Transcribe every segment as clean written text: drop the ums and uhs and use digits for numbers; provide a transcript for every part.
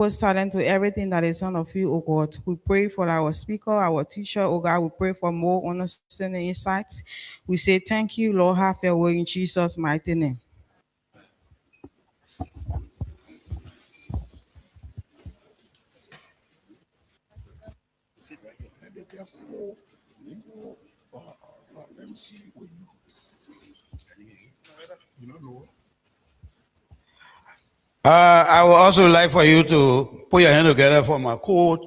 Was silent to everything that is none of you, O God. We pray for our speaker, our teacher, O God. We pray for more understanding insights. We say thank you, Lord. Have your way in Jesus' mighty name. I would also like for you to put your hand together for my co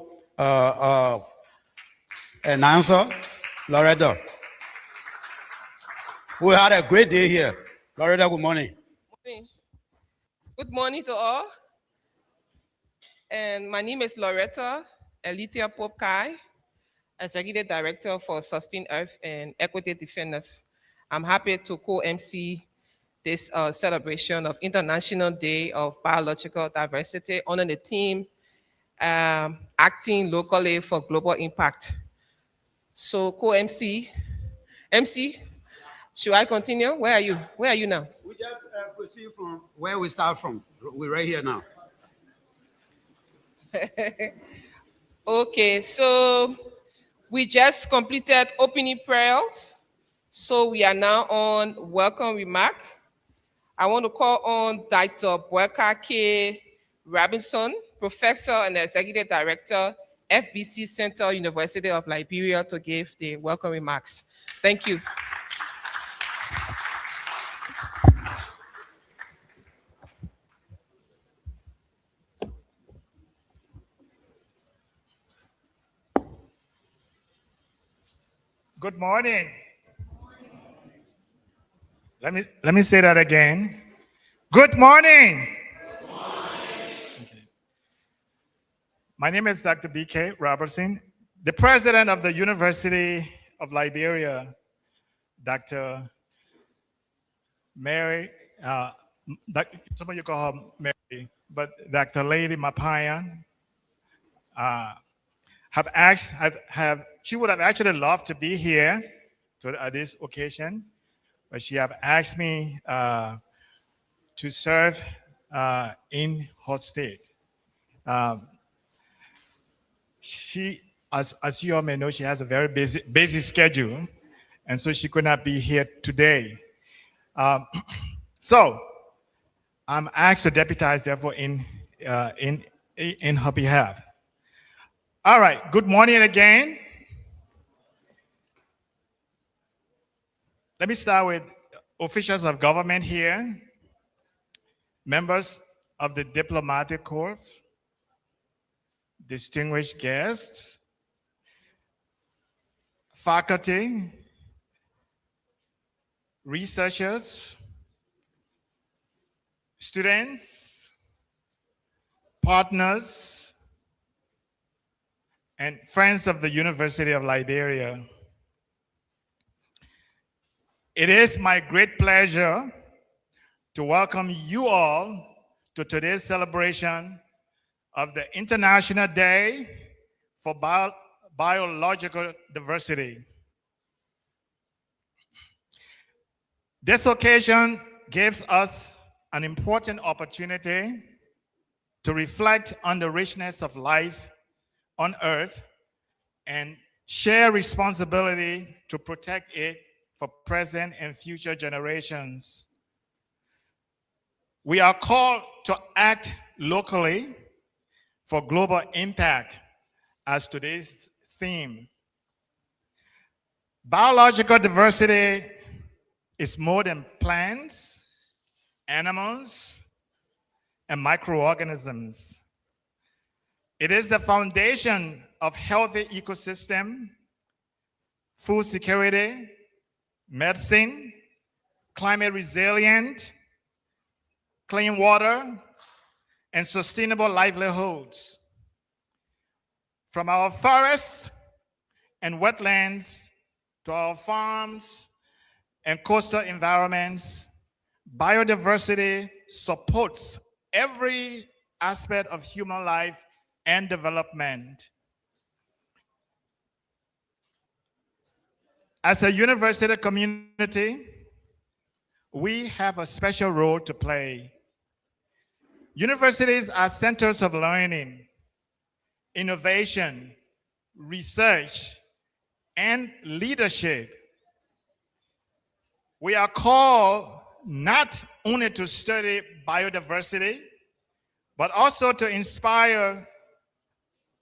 announcer, Loretta. We had a great day here. Loretta, good morning. Good morning to all. And my name is Loretta Alethea Pope Kai, Executive Director for Sustain Earth and Equity Defenders. I'm happy to co-MC this celebration of International Day of Biological Diversity under the theme Acting Locally for Global Impact. So co-MC, MC, should I continue? Where are you? Where are you now? We just proceed from where we start from. We're right here now. Okay, so we just completed opening prayers. So we are now on welcome remark. I want to call on Dr. Boyka K. Robinson, Professor and Executive Director, FBC Center, University of Liberia, to give the welcome remarks. Thank you. Good morning. Let me say that again. Good morning. Good morning. Okay. My name is Dr. B.K. Robertson, the president of the University of Liberia, Dr. Mary, some of you call her Mary, but Dr. Lady Mapaya, she would have actually loved to be here at this occasion, but she have asked me to serve in her state. She, as you all may know, she has a very busy schedule, and so she could not be here today. So I'm asked to deputize, therefore, in her behalf. All right. Good morning again. Let me start with officials of government here, members of the diplomatic corps, distinguished guests, faculty, researchers, students, partners, and friends of the University of Liberia. It is my great pleasure to welcome you all to today's celebration of the International Day for Biological Diversity. This occasion gives us an important opportunity to reflect on the richness of life on Earth and share responsibility to protect it for present and future generations. We are called to act locally for global impact as today's theme. Biological diversity is more than plants, animals, and microorganisms. It is the foundation of healthy ecosystem, food security, medicine, climate resilient, clean water, and sustainable livelihoods. From our forests and wetlands to our farms and coastal environments, biodiversity supports every aspect of human life and development. As a university community, we have a special role to play. Universities are centers of learning, innovation, research, and leadership. We are called not only to study biodiversity, but also to inspire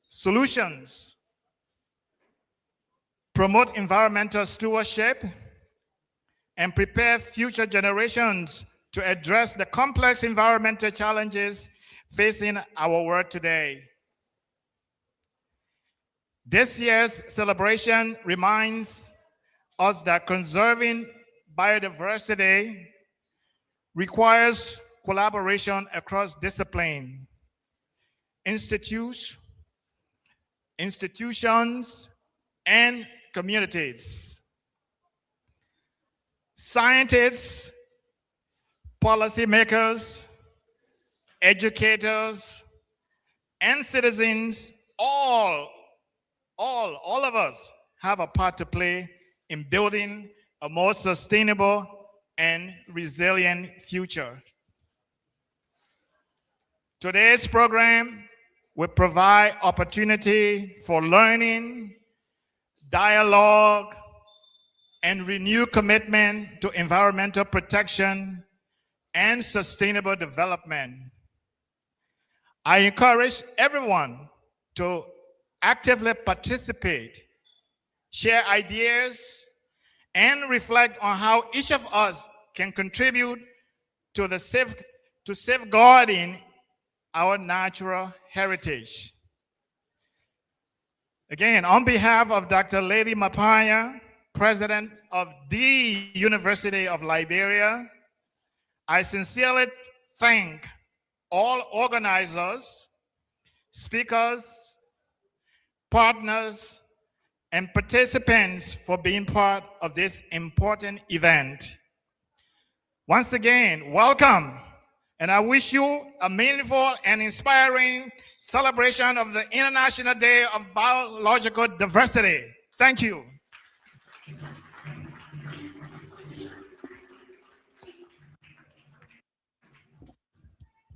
solutions, promote environmental stewardship, and prepare future generations to address the complex environmental challenges facing our world today. This year's celebration reminds us that conserving biodiversity requires collaboration across discipline, institutions, and communities. Scientists, policymakers, educators, and citizens, all of us have a part to play in building a more sustainable and resilient future. Today's program will provide opportunity for learning, dialogue, and renewed commitment to environmental protection and sustainable development. I encourage everyone to actively participate, share ideas, and reflect on how each of us can contribute to safeguarding our natural heritage. Again, on behalf of Dr. Lady Mapaya, President of the University of Liberia, I sincerely thank all organizers, speakers, partners, and participants for being part of this important event. Once again, welcome, and I wish you a meaningful and inspiring celebration of the International Day of Biological Diversity. Thank you.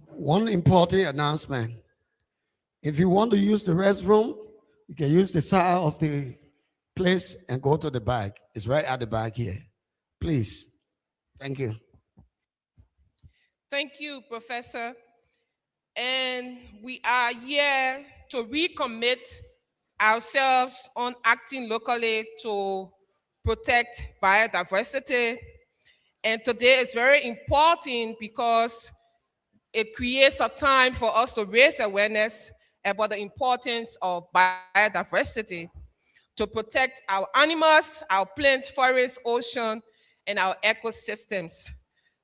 One important announcement. If you want to use the restroom, you can use the side of the place and go to the back. It's right at the back here. Please. Thank you. Thank you, Professor. And we are here to recommit ourselves on acting locally to protect biodiversity. And today is very important because it creates a time for us to raise awareness about the importance of biodiversity, to protect our animals, our plains, forests, ocean, and our ecosystems.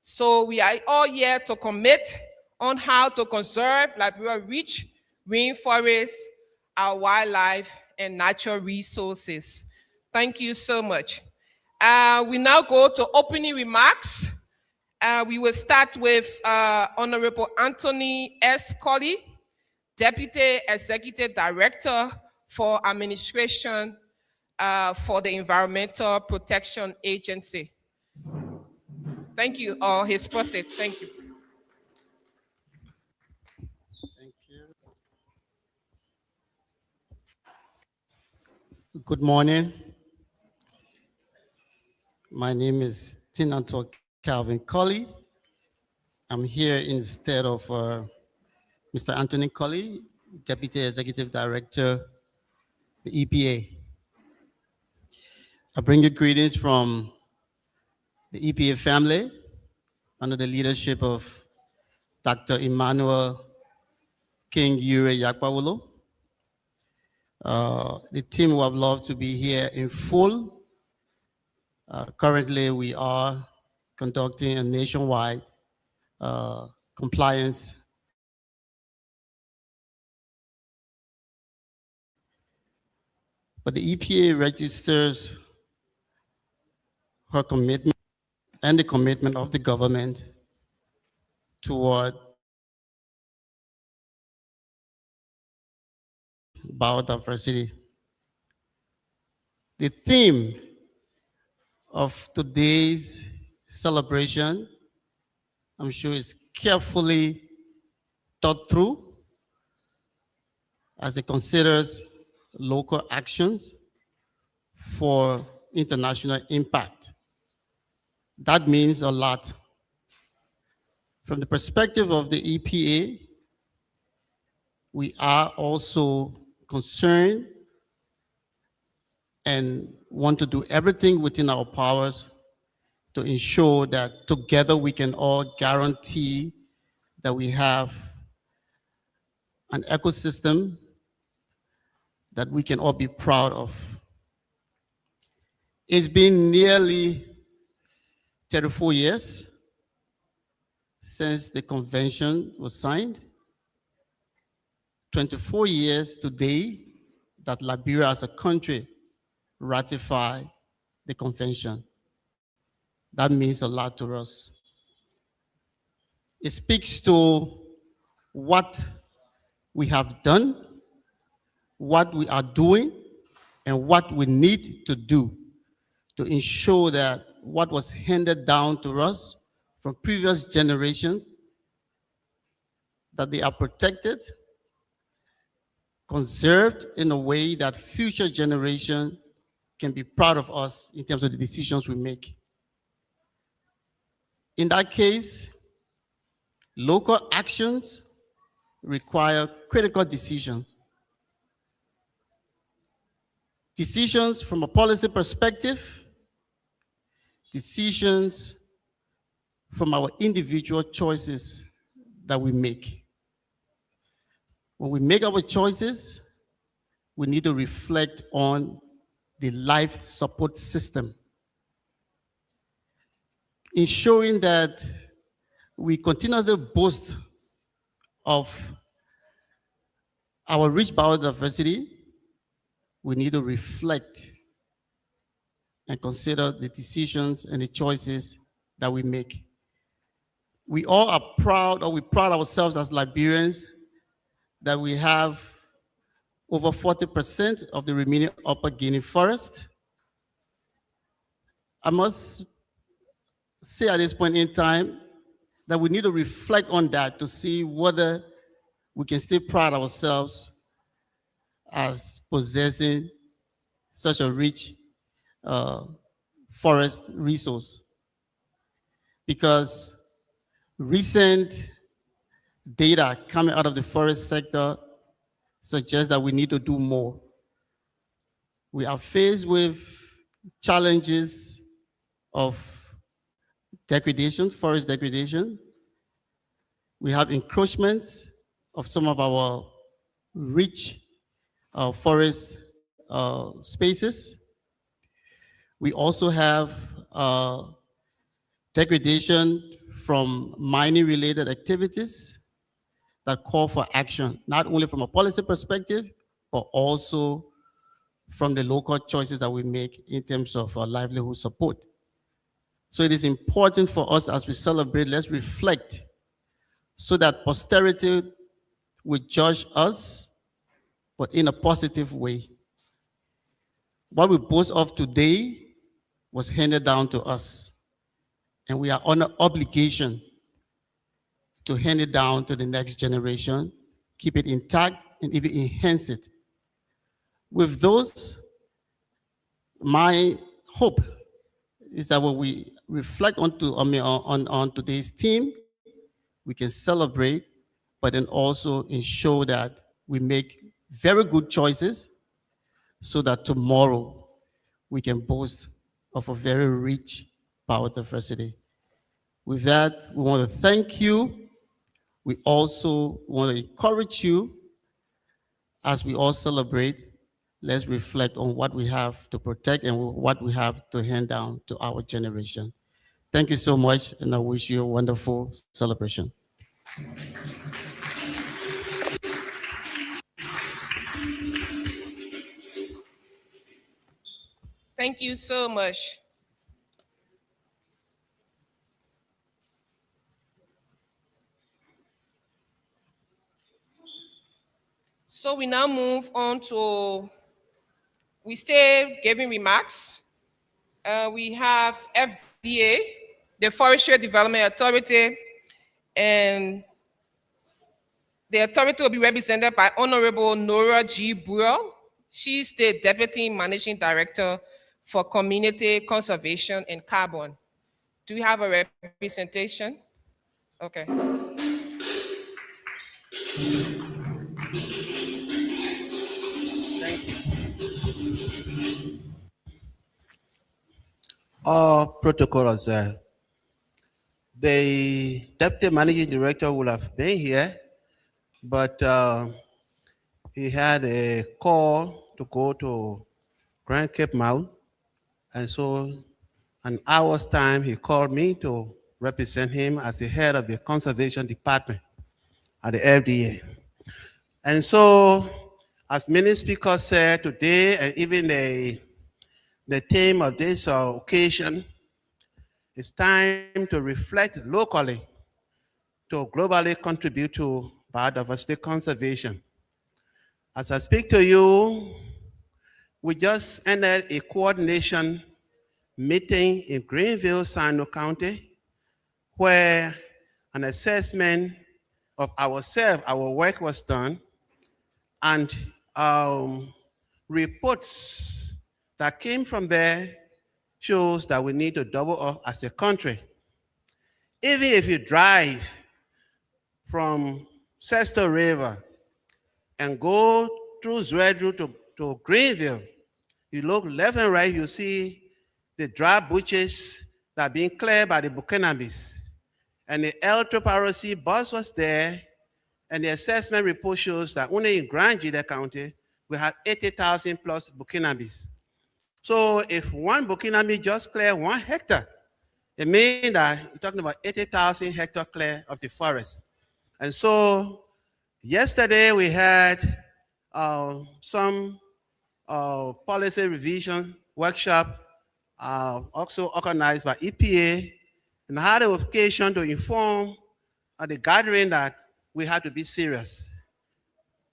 So we are all here to commit on how to conserve Liberia-rich rainforests, our wildlife, and natural resources. Thank you so much. We now go to opening remarks. We will start with Honorable Anthony S. Colley, Deputy Executive Director for Administration for the Environmental Protection Agency. Thank you, or his proceed. Thank you. Thank you. Good morning. My name is Tinato Calvin Colley. I'm here instead of Mr. Anthony Colley, Deputy Executive Director, the EPA. I bring you greetings from the EPA family under the leadership of Dr. Emmanuel King Ure Yakpawolo. The team would have loved to be here in full. Currently, we are conducting a nationwide compliance but the EPA registers her commitment and the commitment of the government toward biodiversity. The theme of today's celebration, I'm sure, is carefully thought through as it considers local actions for international impact. That means a lot. From the perspective of the EPA, we are also concerned and want to do everything within our powers to ensure that together we can all guarantee that we have an ecosystem that we can all be proud of. It's been nearly 34 years since the convention was signed. 24 years today that Liberia as a country ratified the convention. That means a lot to us. It speaks to what we have done, what we are doing, and what we need to do to ensure that what was handed down to us from previous generations, that they are protected, conserved in a way that future generations can be proud of us in terms of the decisions we make. In that case, local actions require critical decisions. Decisions from a policy perspective, decisions from our individual choices that we make. When we make our choices, we need to reflect on the life support system, ensuring that we continuously boast of our rich biodiversity. We need to reflect and consider the decisions and the choices that we make. We all are proud, or we pride ourselves as Liberians, that we have over 40% of the remaining Upper Guinea forest. I must say at this point in time that we need to reflect on that to see whether we can still pride ourselves as possessing such a rich forest resource. Because recent data coming out of the forest sector suggests that we need to do more. We are faced with challenges of degradation, forest degradation. We have encroachments of some of our rich forest spaces. We also have degradation from mining-related activities that call for action, not only from a policy perspective, but also from the local choices that we make in terms of our livelihood support. So it is important for us as we celebrate, let's reflect so that posterity will judge us, but in a positive way. What we boast of today was handed down to us, and we are on an obligation to hand it down to the next generation, keep it intact, and even enhance it. With those, my hope is that when we reflect on today's theme, we can celebrate, but then also ensure that we make very good choices so that tomorrow we can boast of a very rich biodiversity. With that, we want to thank you. We also want to encourage you as we all celebrate. Let's reflect on what we have to protect and what we have to hand down to our generation. Thank you so much, and I wish you a wonderful celebration. Thank you so much. So we now move on to, we stay giving remarks. We have FDA, the Forestry Development Authority, and The authority will be represented by Honorable Nora G. Burrell. She's the Deputy Managing Director for Community Conservation and Carbon. Do we have a representation? Okay. All protocol observed. The deputy managing director would have been here, but he had a call to go to Grand Cape Mount, and so an hour's time he called me to represent him as the head of the conservation department at the FDA. And so, as many speakers said today, and even the theme of this occasion, it's time to reflect locally to globally contribute to biodiversity conservation. As I speak to you, we just ended a coordination meeting in Greenville, Sino County, where an assessment of ourselves, our work was done, and reports that came from there shows that we need to double up as a country. Even if you drive from Sesto River and go through Zwedru to Greenville, you look left and right, you see the dry bushes that are being cleared by the Bukinabis. And the L2ROC bus was there, and the assessment report shows that only in Grand Jide County, we have 80,000 plus Bukinabis. So if one Bukinabe just clear 1 hectare, it means that you're talking about 80,000 hectare clear of the forest. And so yesterday we had some policy revision workshop also organized by EPA, and I had an occasion to inform at the gathering that we have to be serious.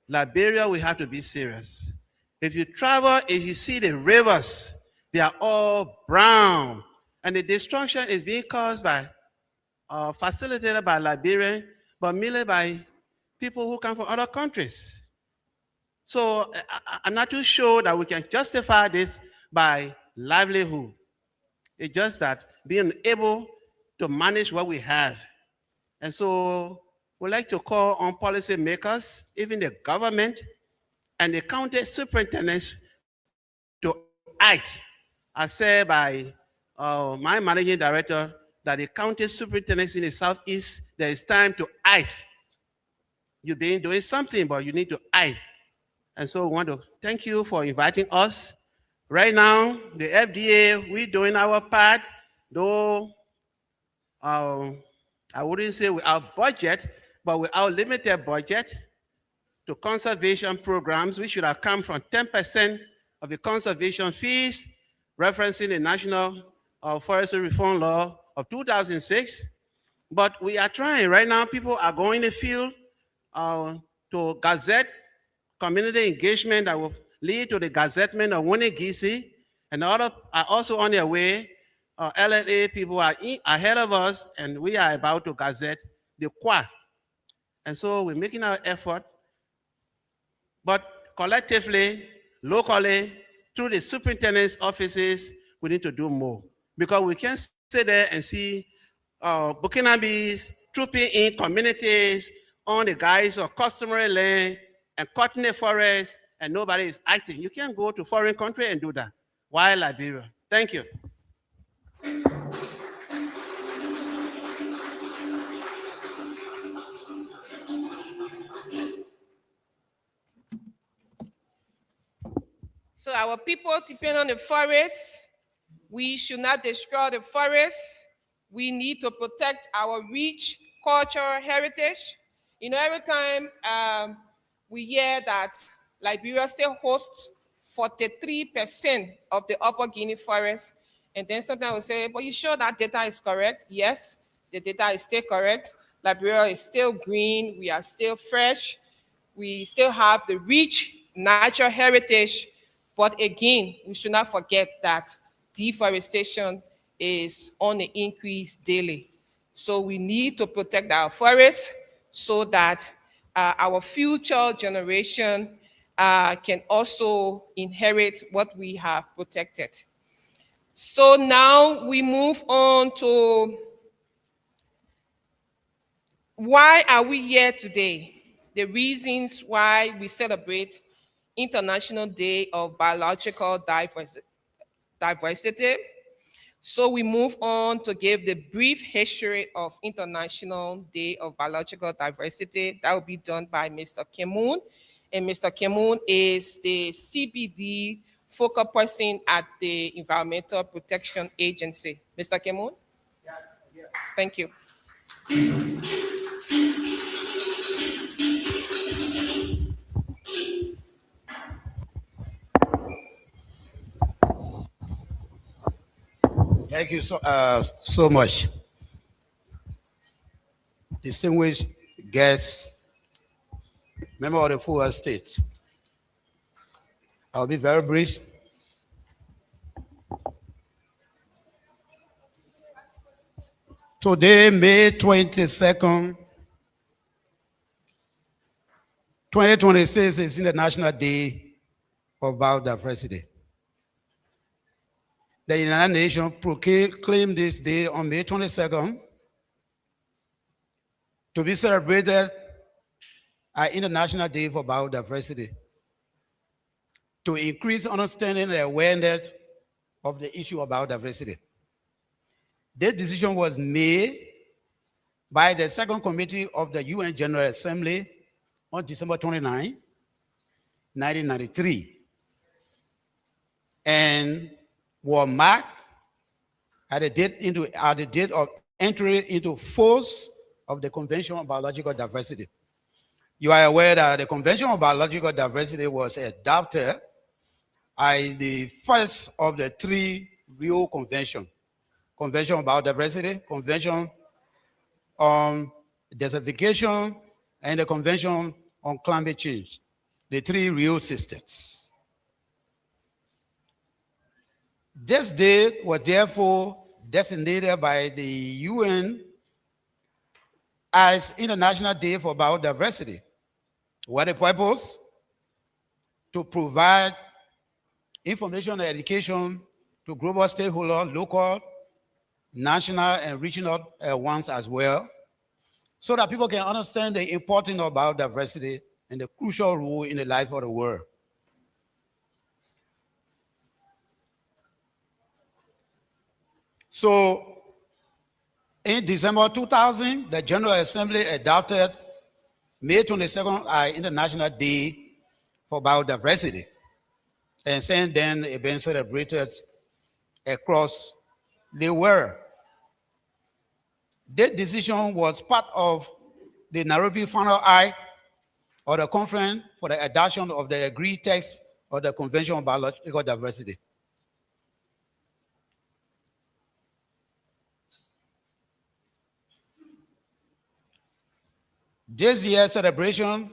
Liberia, we have to be serious. If you travel, if you see the rivers, they are all brown, and the destruction is being caused by, facilitated by Liberians, but mainly by people who come from other countries. So I'm not too sure that we can justify this by livelihood. It's just that being able to manage what we have. And so we'd like to call on policymakers, even the government, and the county superintendents to act. As said by my managing director, that the county superintendents in the Southeast, there is time to act. You've been doing something, but you need to act. And so we want to thank you for inviting us. Right now, the FDA, we're doing our part, though I wouldn't say without budget, but with our limited budget to conservation programs, we should have come from 10% of the conservation fees, referencing the National Forestry Reform Law of 2006. But we are trying. Right now, people are going to the field to gazette community engagement that will lead to the gazettement of Winnie-Gisi, and others are also on their way. LLA people are ahead of us, and we are about to gazette the Kwa. And so we're making our effort, but collectively, locally, through the superintendent's offices, we need to do more. Because we can't sit there and see Bukinabes trooping in communities on the guise of customary land and cutting the forest, and nobody is acting. You can't go to foreign country and do that. Why Liberia? Thank you. So our people depend on the forest. We should not destroy the forest. We need to protect our rich cultural heritage. You know, every time we hear that Liberia still hosts 43% of the Upper Guinea forest, and then sometimes we say, but you sure that data is correct? Yes, the data is still correct. Liberia is still green. We are still fresh. We still have the rich natural heritage. But again, we should not forget that deforestation is on the increase daily. So we need to protect our forests so that our future generation can also inherit what we have protected. So now we move on to why are we here today? The reasons why we celebrate International Day of Biological Diversity. So we move on to give the brief history of International Day of Biological Diversity. That will be done by Mr. Kemoon. And Mr. Kemoon is the CBD focal person at the Environmental Protection Agency. Mr. Kemoon? Thank you. Thank you so much. Distinguished guests, member of the full state. I'll be very brief. Today, May 22nd, 2026 is International Day of Biodiversity. The United Nations proclaimed this day on May 22nd to be celebrated as International Day for Biodiversity, to increase understanding and awareness of the issue of biodiversity. This decision was made by the Second Committee of the UN General Assembly on December 29, 1993, and were marked at the date of entry into force of the Convention on Biological Diversity. You are aware that the Convention on Biological Diversity was adopted as the first of the three Rio Conventions: Convention on Biodiversity, Convention on Desertification, and the Convention on Climate Change, the three Rio systems. This day was therefore designated by the UN as International Day for Biodiversity. What the purpose? To provide information and education to global stakeholders, local, national, and regional ones as well, so that people can understand the importance of biodiversity and the crucial role in the life of the world. So, in December 2000, the General Assembly adopted May 22nd as International Day for Biodiversity. And since then, it's been celebrated across the world. This decision was part of the Nairobi Final Act of the Conference for the Adoption of the Agreed Text of the Convention on Biological Diversity. This year's celebration,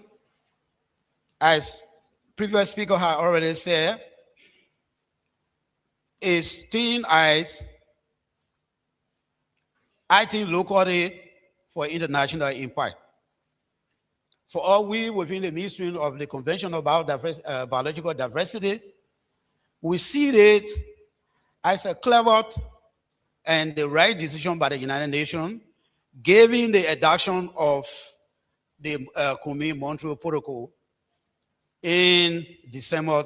as previous speaker had already said, is seen as acting locally for international impact. For all we within the mainstream of the Convention about Biological Diversity, we see it as a clever and the right decision by the United Nations, given the adoption of the Kunming-Montreal Protocol in December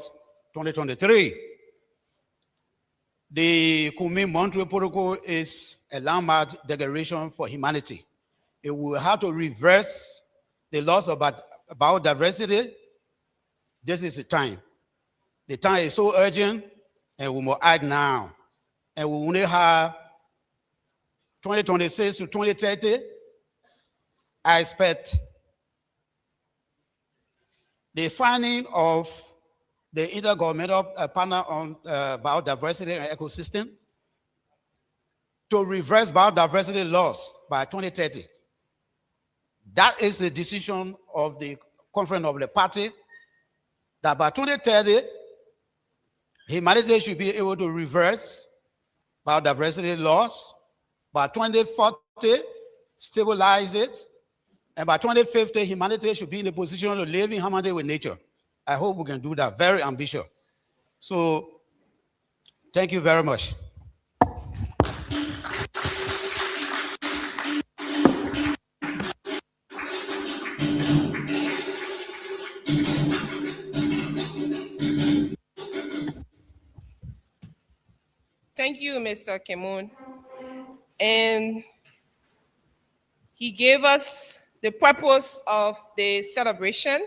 2023. The Kunming-Montreal Protocol is a landmark declaration for humanity. It will have to reverse the loss of biodiversity. This is the time. The time is so urgent, and we must act now. And we only have 2026 to 2030. I expect the finding of the Intergovernmental Panel on Biodiversity and Ecosystem to reverse biodiversity loss by 2030. That is the decision of the Conference of the Party, that by 2030, humanity should be able to reverse biodiversity loss. By 2040, stabilize it. And by 2050, humanity should be in a position to live in harmony with nature. I hope we can do that. Very ambitious. So, thank you very much. Thank you, Mr. Kemun. And he gave us the purpose of the celebration.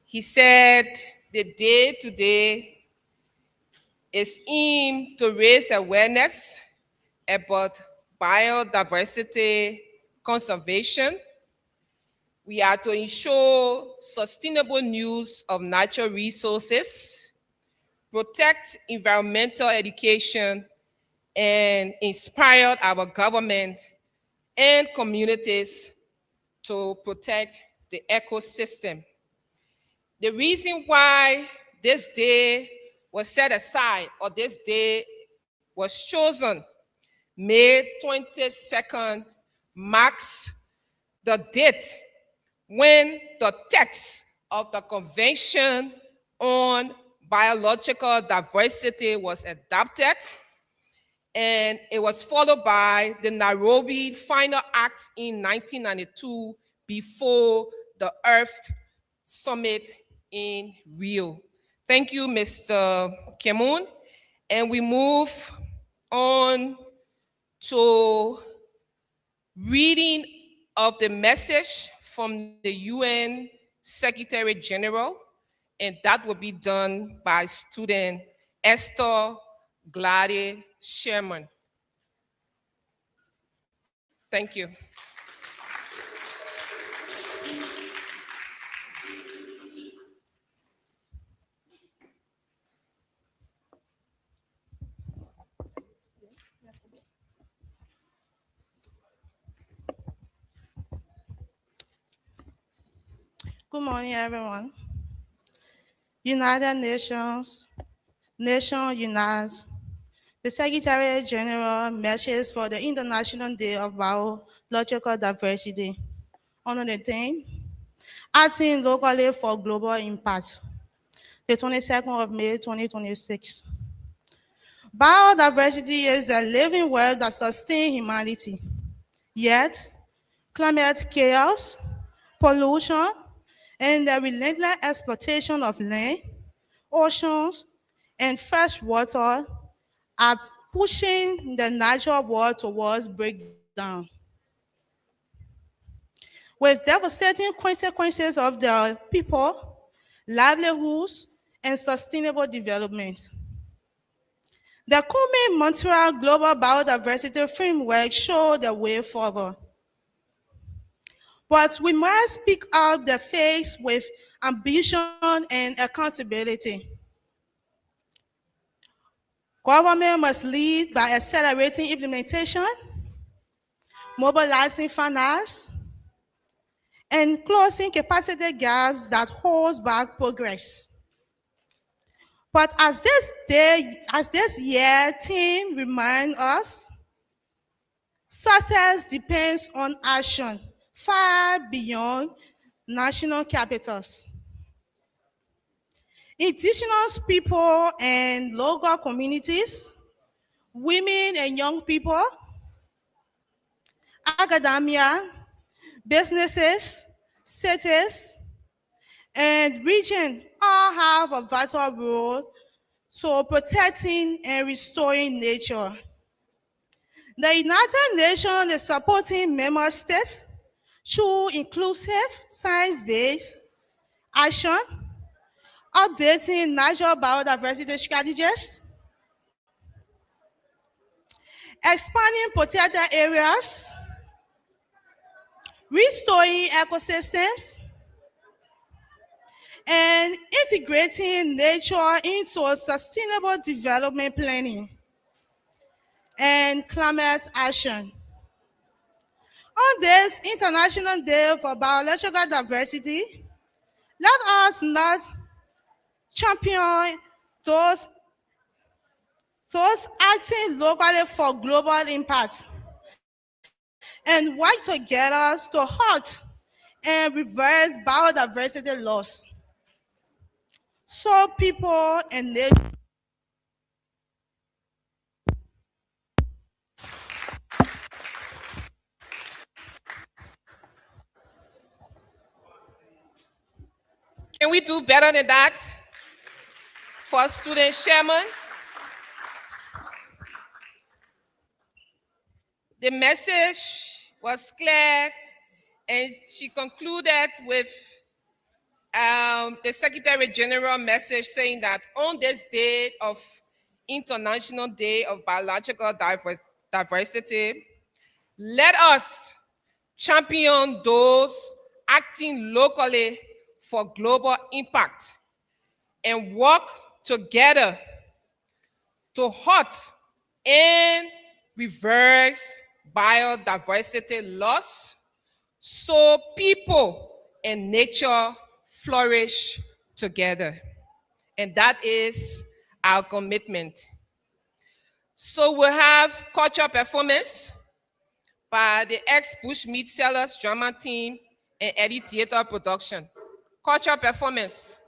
He said the day today is aimed to raise awareness about biodiversity conservation. We are to ensure sustainable use of natural resources, protect environmental education, and inspire our government and communities to protect the ecosystem. The reason why this day was set aside, or this day was chosen, May 22nd, marks the date when the text of the Convention on Biological Diversity was adopted, and it was followed by the Nairobi Final Act in 1992 before the Earth Summit in Rio. Thank you, Mr. Kemun. And we move on to reading of the message from the UN Secretary General, and that will be done by student Esther Gladys Sherman. Thank you. Good morning, everyone. United Nations, Nation Unites, the Secretary General message for the International Day of Biological Diversity under the theme, Acting Locally for Global Impact, the 22nd of May, 2026. Biodiversity is the living world that sustains humanity. Yet, climate chaos, pollution, and the relentless exploitation of land, oceans, and fresh water are pushing the natural world towards breakdown, with devastating consequences of the people, livelihoods, and sustainable development. The Kunming-Montreal Global Biodiversity Framework shows the way forward. But we must speak out the face with ambition and accountability. Government must lead by accelerating implementation, mobilizing finance, and closing capacity gaps that hold back progress. But as this year theme reminds us, success depends on action far beyond national capitals. Indigenous people and local communities, women and young people, academia, businesses, cities, and region all have a vital role to protecting and restoring nature. The United Nations is supporting member states through inclusive, science-based action, updating natural biodiversity strategies, expanding protected areas, restoring ecosystems, and integrating nature into sustainable development planning and climate action. On this International Day for Biological Diversity, let us not champion those acting locally for global impact. and work together to halt and reverse biodiversity loss. So people and nature. Can we do better than that? For student Sherman, the message was clear, and she concluded with the Secretary General message saying that on this day of International Day of Biological Diversity, let us champion those acting locally for global impact and work together to halt and reverse biodiversity loss so people and nature flourish together. And that is our commitment. So we'll have cultural performance by the ex-Bushmeat Sellers drama team and Eddie Theater Production. Cultural performance.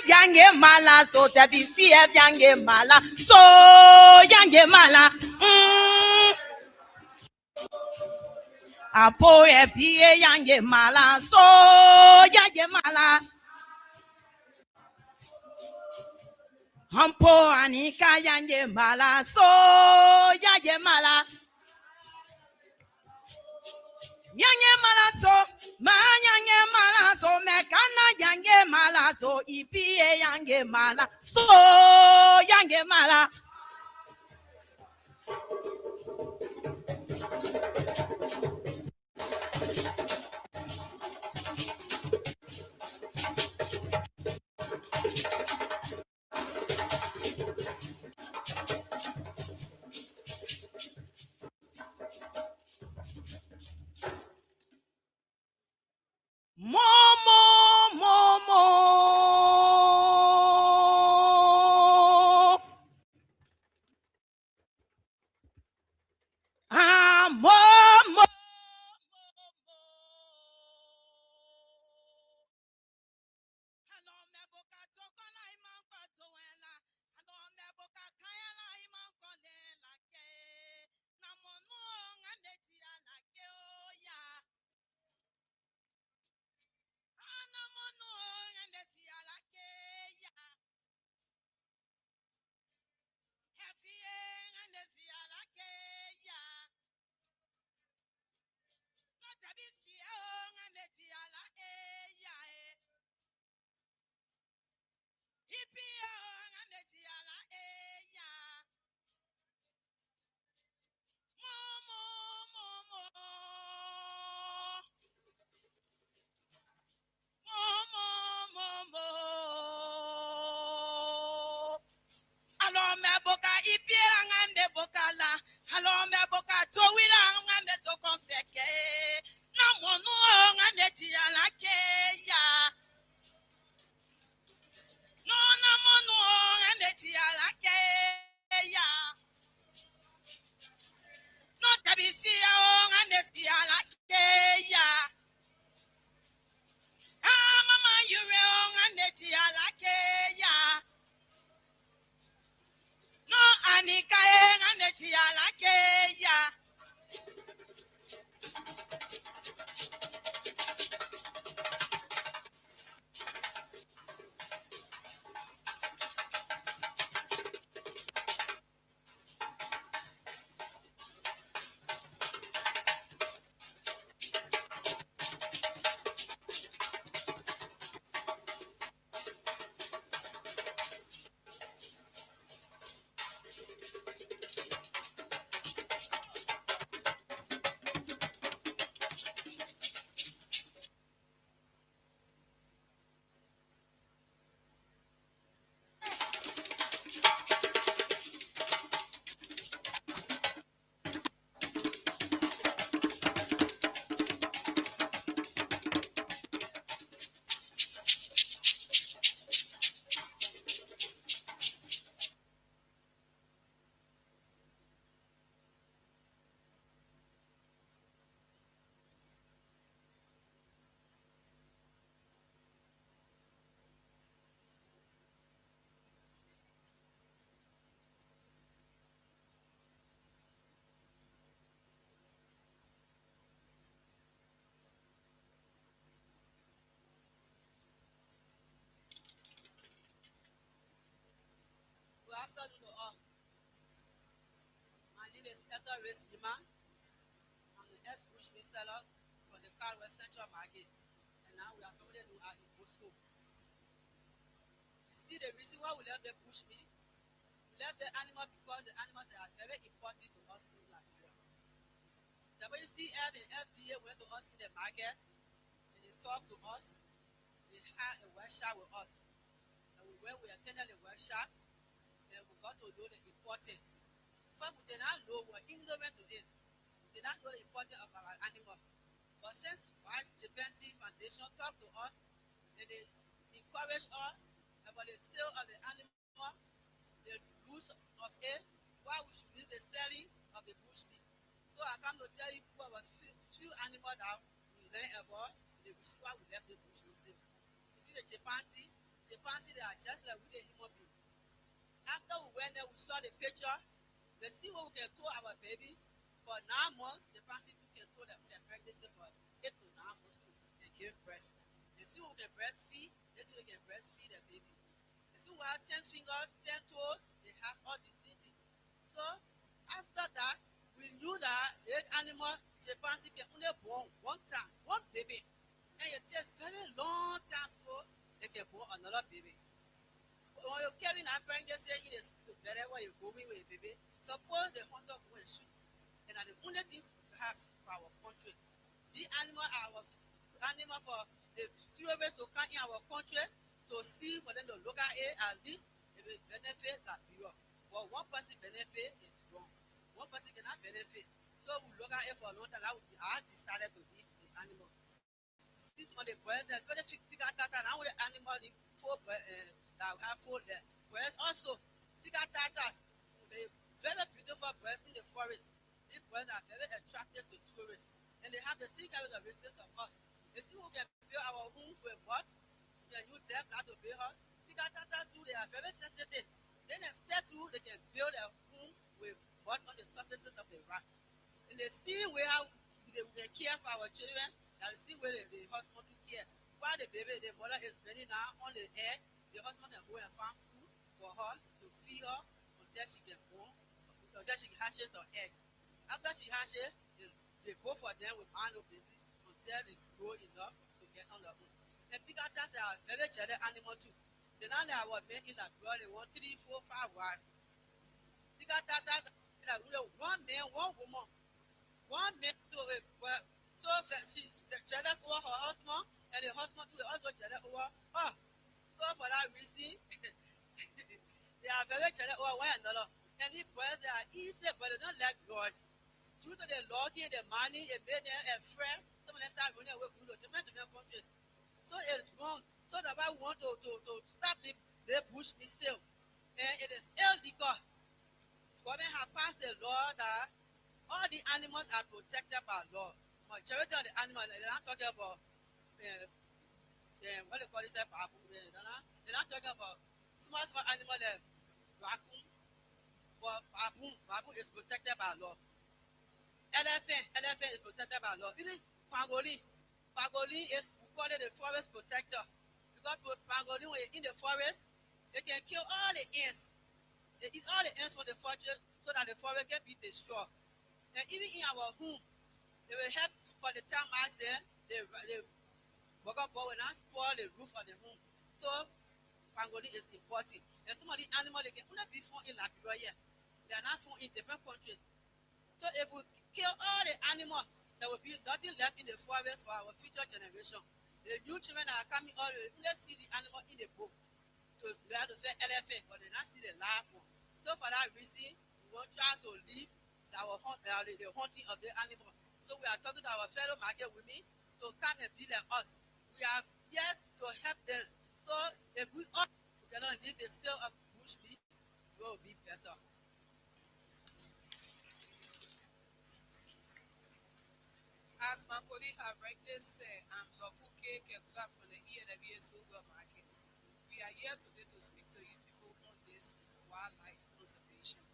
Yange mala so tabi CF yange mala so yange mala Apo FDA yange mala so yange mala Hampo anika yange mala so yange mala Yange mala so ma yange mala so mekana yange mala so EPA yange mala so yange mala. Momo, momo. Ah, momo. Hello, me boka tokola iman ko toela. Hello, me boka kayala iman ko lela ke. Na mono ngande tia na ke oya. Ana mono ngande tia la ke ya. Heti ngande tia la ke ya. No tabi sia ngande tia la e ya e. Hippie ngande tia la e ya. Momo, momo. Momo, momo. Alo me boka ipiera ngande boka la. Alo me boka towila ngande to konfeke. Na mono ngande tia la ke ya. No na mono ngande tia la ke ya. No tabisia ngande tia la ke ya. Ah mama yure ngande tia la ke ya. No anika ngande tia la ke ya. Good afternoon to all. My name is Ethel Race Jima. I'm the ex-bushmeat seller for the Car West Central Market. And now we are commonly known as the Bosco. You see the reason why we left the bushmeat? We left the animal because the animals are very important to us in Liberia. The WCF and FDA went to us in the market and they talked to us. They had a workshop with us. And we attended the workshop and we got to know the importance. First, we did not know, we were ignorant to it. We did not know the importance of our animal. But since White Chimpanzee Foundation talked to us and they encouraged us about the sale of the animal, the use of it, why we should use the selling of the bushmeat. So I come to tell you what was few animals that we learned about the reason why we left the bushmeat sale. You see the chimpanzee, they are just like we the human being. After we went there, we saw the picture. They see what we can throw our babies for 9 months. Chimpanzee can throw them pregnancy for 8 to 9 months to give birth. They see what we can breastfeed. They can breastfeed their babies. They see we have 10 fingers, 10 toes. They have all these things. So after that, we knew that the animal chimpanzee can only born one time, one baby, and it takes very long time before they can born another baby. when you carry that bring just say it is to better where you going with baby. Suppose the hunter go and shoot. And the only thing we have for our country. The animal for the tourists to come in our country to see for them to look at it at least it will benefit that period. But one person benefit is wrong. One person cannot benefit. So we look at it for a long time. I decided to eat the animal. Since on the breast, especially bigger tata, now the animal the four that have four there. Whereas also bigger tatas, they very beautiful breasts in the forest. These breasts are very attractive to tourists. And they have the same kind of resistance of us. They see who can build our homes with what? Can use them not to build us. Bigger tatas too, they are very sensitive. Then they said too, they can build their home with what on the surfaces of the rock. And they see where they care for our children, and they see where the husband do care. While the baby, the mother is spending now on the egg, the husband can go and find food for her to feed her until she can born, until she hatches her egg. After she hatches, they go for them with animal babies until they grow enough to get on their own. And bigger tatas are very jealous animal too. They now they are what men in that girl, they want 3, 4, 5 wives. Bigger tatas are one man, one woman. One man to it, so she's jealous over her husband, and the husband too is also jealous over her. So for that reason, they are very jealous over one another. And these boys, they are easy, but they don't like boys. Due to the lucky, the money, it made them a friend. Some of them start running away to different countries. So it's wrong. So the Bible want to stop the bush missile. And it is illegal. Government have passed the law that all the animals are protected by law. Majority of the animals, they're not talking about what they call it, baboon. They're not talking about small animal like raccoon. But baboon is protected by law. Elephant is protected by law. Even pangolin is, we call it the forest protector. Because pangolin, when you're in the forest, they can kill all the ants. They eat all the ants from the forest so that the forest can be destroyed. And even in our home, they will help for the termites there. They work up will not spoil the roof of the home. So pangolin is important. And some of the animals they can only be found in Liberia. They are not found in different countries. So if we kill all the animals, there will be nothing left in the forest for our future generation. The new children that are coming all they only see the animal in the book. To learn to say elephant, but they not see the live one. So for that reason, we want to try to leave the hunting of the animal. So we are talking to our fellow market women to come and be like us. We are here to help them. So if we all cannot leave the sale of bush meat, it will be better. As my colleague have rightly said, I'm Lokuke Kekula from the ENWA Soga Market. We are here today to speak to you people on this wildlife conservation.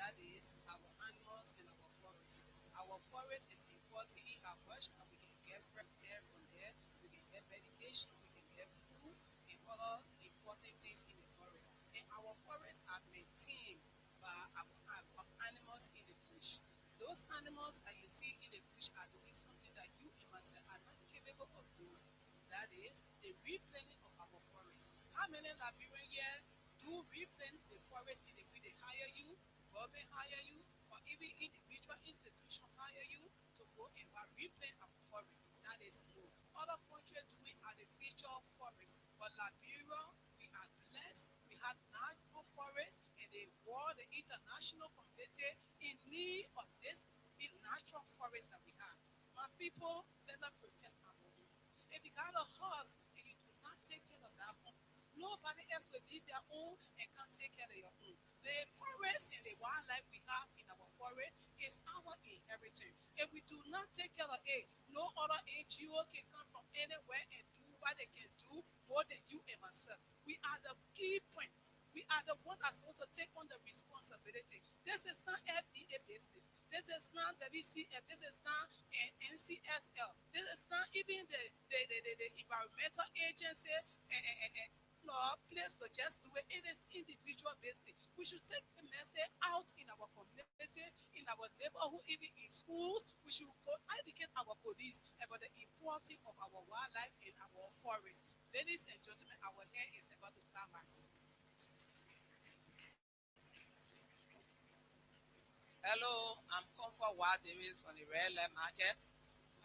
That is our animals and our forest. Our forest is important in our bush, and we can get fresh air from there. We can get medication, we can get food, and other important things in the forest. And our forests are maintained by our animals in the bush. Those animals that you see in the bush are doing something that you and myself are not capable of doing. That is the replanting of our forest. How many Liberians here do replant the forest in the way they hire you, government hire you, or even individual institution hire you to go and replant our forest? That is no. Other countries do it artificial forest, but Liberia, we are blessed. We have natural forest, and they want the international community in need of this natural forest that we have. My people, let us protect our home. If you got a horse and you do not take care of that home, nobody else will leave their own and can't take care of your own. The forest and the wildlife we have in our forest is our inheritance. If we do not take care of it, no other NGO can come from anywhere and do what they can do more than you and myself. We are the key point. We are the one that's supposed to take on the responsibility. This is not FDA business. This is not WCF. This is not NCSL. This is not even the environmental agency place to just do it. It is individual business. We should take the message out in our community, in our neighborhood, even in schools. We should educate our police about the importance of our wildlife and our forest. Ladies and gentlemen, our hair is about to climax. Hello, I'm Comfort Wild Davis from the Red Light Market.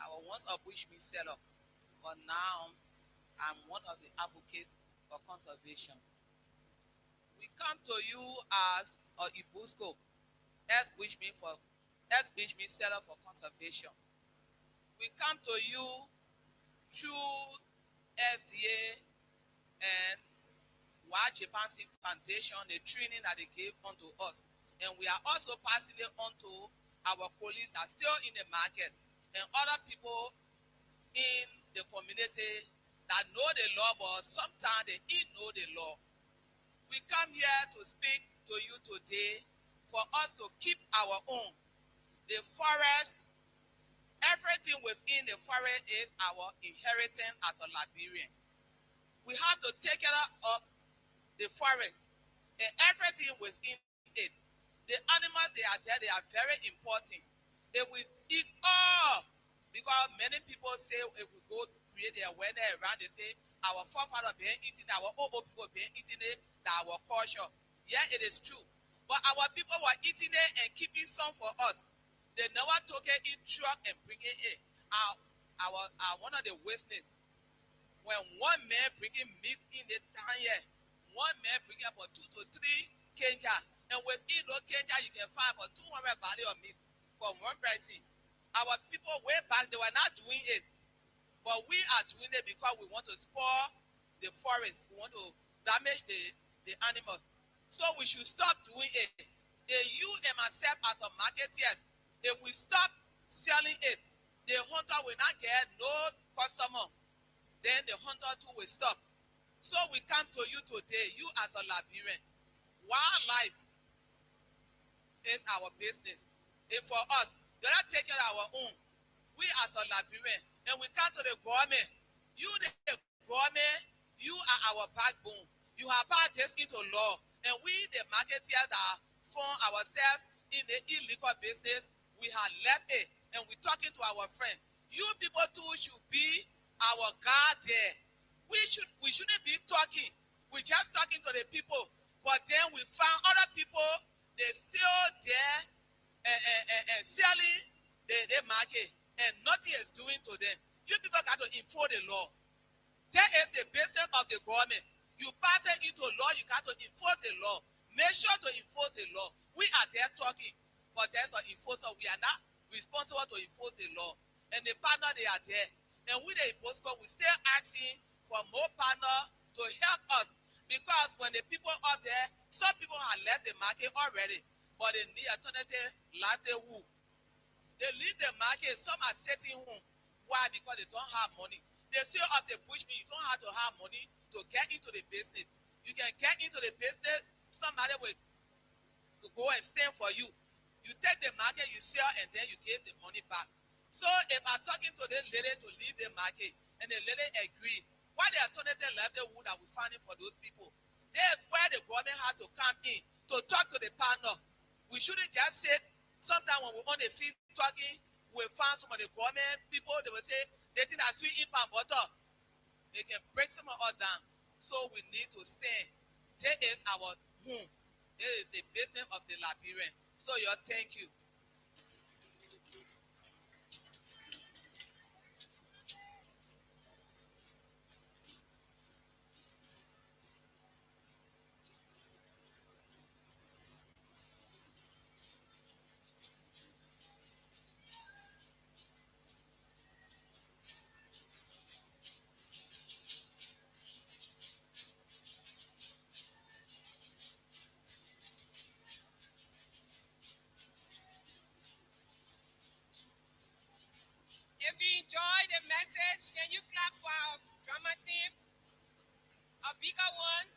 I was once a bushmeat seller, but now I'm one of the advocates for conservation. We come to you as a Ibusco, as bushmeat seller for conservation. We come to you through FDA and Wild Chimpanzee Foundation, the training that they gave unto us. And we are also passing it on to our colleagues that are still in the market and other people in the community that know the law, but sometimes they didn't know the law. We come here to speak to you today for us to keep our own. The forest, everything within the forest is our inheritance as a Liberian. We have to take care of the forest and everything within it. The animals they are there, they are very important. If we eat all, because many people say if we go create the awareness around, they say our forefathers been eating, our old people been eating it, that our culture. Yeah, it is true. But our people were eating it and keeping some for us. They never took it in truck and bring it in. One of the witnesses, when one man bringing meat in the town here, one man bringing about 2 to 3 Kenya, and within those Kenya you can find about 200 barrel of meat from one person. Our people way back, they were not doing it, but we are doing it because we want to spoil the forest. We want to damage the animals. So we should stop doing it. And you and myself as a marketeers, if we stop selling it, the hunter will not get no customer. Then the hunter too will stop. So we come to you today, you as a Liberian. Wildlife is our business. And for us, we not take care of our own. We as a Liberian, and we come to the government. You the government, you are our backbone. You have passed this into law. And we, the marketeers that found ourselves in the illegal business, we have left it. And we're talking to our friends. You people too should be our guard there. We shouldn't be talking. We're just talking to the people. But then we found other people, they're still there and selling the market. And nothing is doing to them. You people got to enforce the law. That is the business of the government. You pass it into law, you got to enforce the law. Make sure to enforce the law. We are there talking, but there's an enforcer. We are not responsible to enforce the law. And the partner, they are there. And with the Ibusco, we still asking for more partner to help us. Because when the people up there, some people have left the market already, but they need alternative livelihood. They leave the market, some are sitting home. Why? Because they don't have money. They still up the bushmeat, you don't have to have money to get into the business. You can get into the business, somebody will go and stand for you. You take the market, you sell, and then you give the money back. So if I'm talking to this lady to leave the market, and the lady agree, what the alternative livelihood that we finding for those people? There's where the government has to come in to talk to the partner. We shouldn't just sit. Sometimes when we're on the field talking, we find some of the government people, they will say, they think that sweet in palm butter. They can break some of us down. So we need to stand. That is our home. This is the business of the Liberian. So thank you. If you enjoy the message, can you clap for our drama team? A bigger one.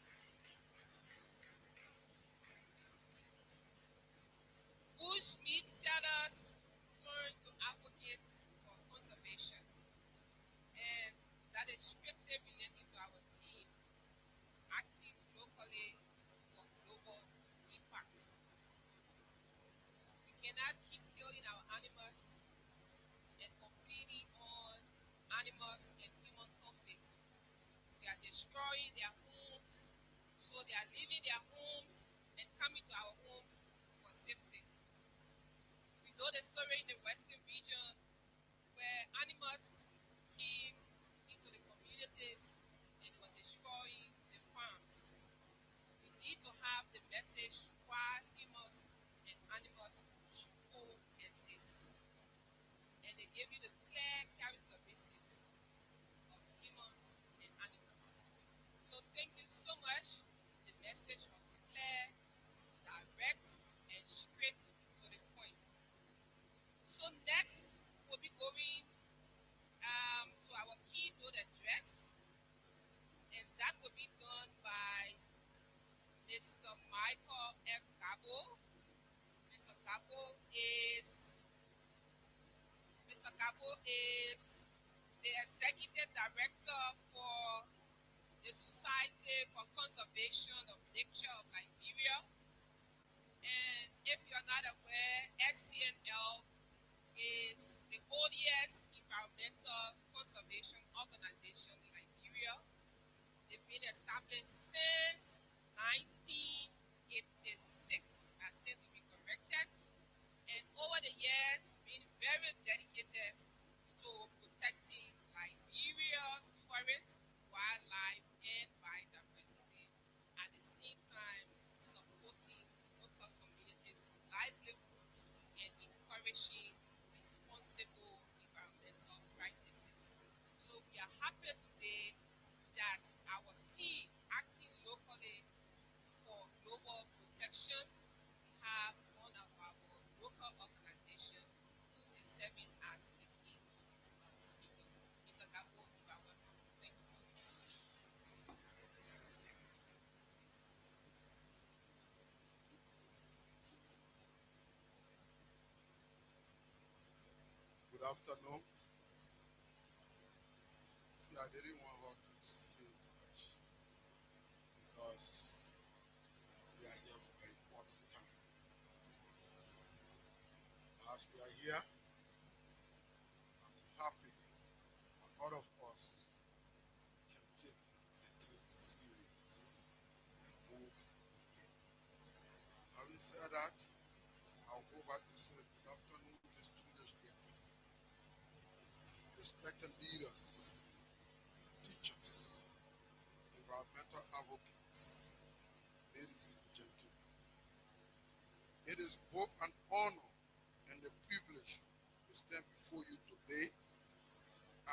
Bush meat sellers turn to advocates for conservation. And that is strictly related to our team acting locally for global impact. We cannot keep killing our animals and completely on animals and human conflicts. We are destroying their homes, so they are leaving their homes and coming to our homes for safety. know the story in the western region where animals came into the communities and were destroying the farms. We need to have the message why humans and animals should coexist. And they gave you the clear characteristics of humans and animals. So thank you so much. The message was clear, direct, and straight to the point. So next, we'll be going to our keynote address, and that will be done by Mr. Michael F. Gabo. Mr. Gabo is the executive director for the Society for Conservation of Nature of Liberia. And if you're not aware, SCNL is the oldest environmental conservation organization in Liberia. They've been established since 1986, I stand to be corrected. And over the years, been very dedicated to protecting Liberia's forests, wildlife, and biodiversity. At the same time, supporting local communities' livelihoods and encouraging responsible environmental practices. So we are happy today that our team acting locally for global protection, we have one of our local organization who is serving as the keynote speaker. Mr. Gabo, you are welcome. Thank you. Good afternoon. See, I didn't want her to say much because we are here for an important time. As we are here, I'm happy a lot of us can take the thing serious and move with it. Having said that, I'll go back to say good afternoon, distinguished guests, respected leaders, teachers, environmental advocates, ladies and gentlemen. It is both an honor and a privilege to stand before you today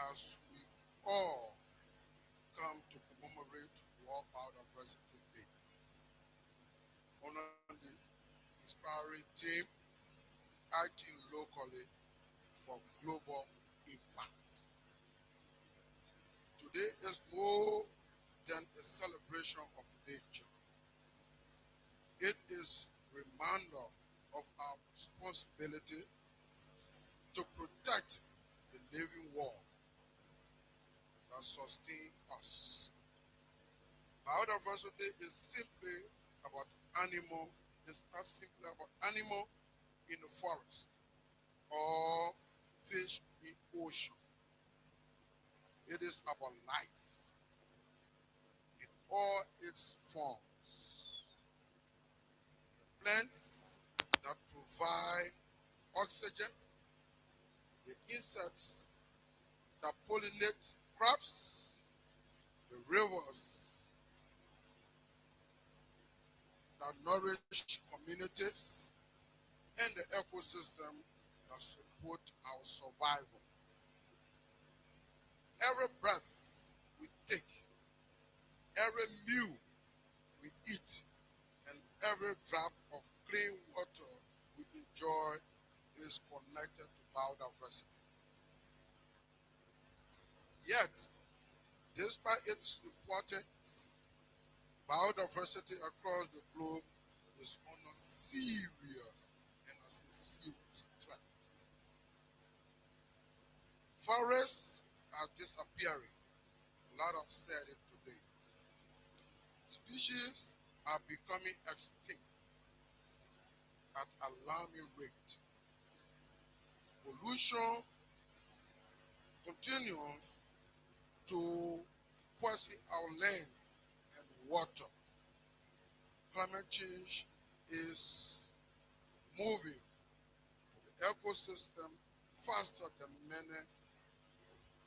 as we all come to commemorate World Biodiversity Day. On the inspiring theme, acting locally for global impact. Today is more than a celebration of nature. It is a reminder of our responsibility to protect the living world that sustains us. Biodiversity is simply about animal. It's not simply about animal in the forest or fish in ocean. It is about life in all its forms. The plants that provide oxygen, the insects that pollinate crops, the rivers that nourish communities, and the ecosystem that support our survival. Every breath we take, every meal we eat, and every drop of clean water we enjoy is connected to biodiversity. Yet, despite its importance, biodiversity across the globe is under serious, and I say serious, threat. Forests are disappearing. A lot of said it today. Species are becoming extinct at alarming rate. Pollution continues to poison our land and water. Climate change is moving to the ecosystem faster than many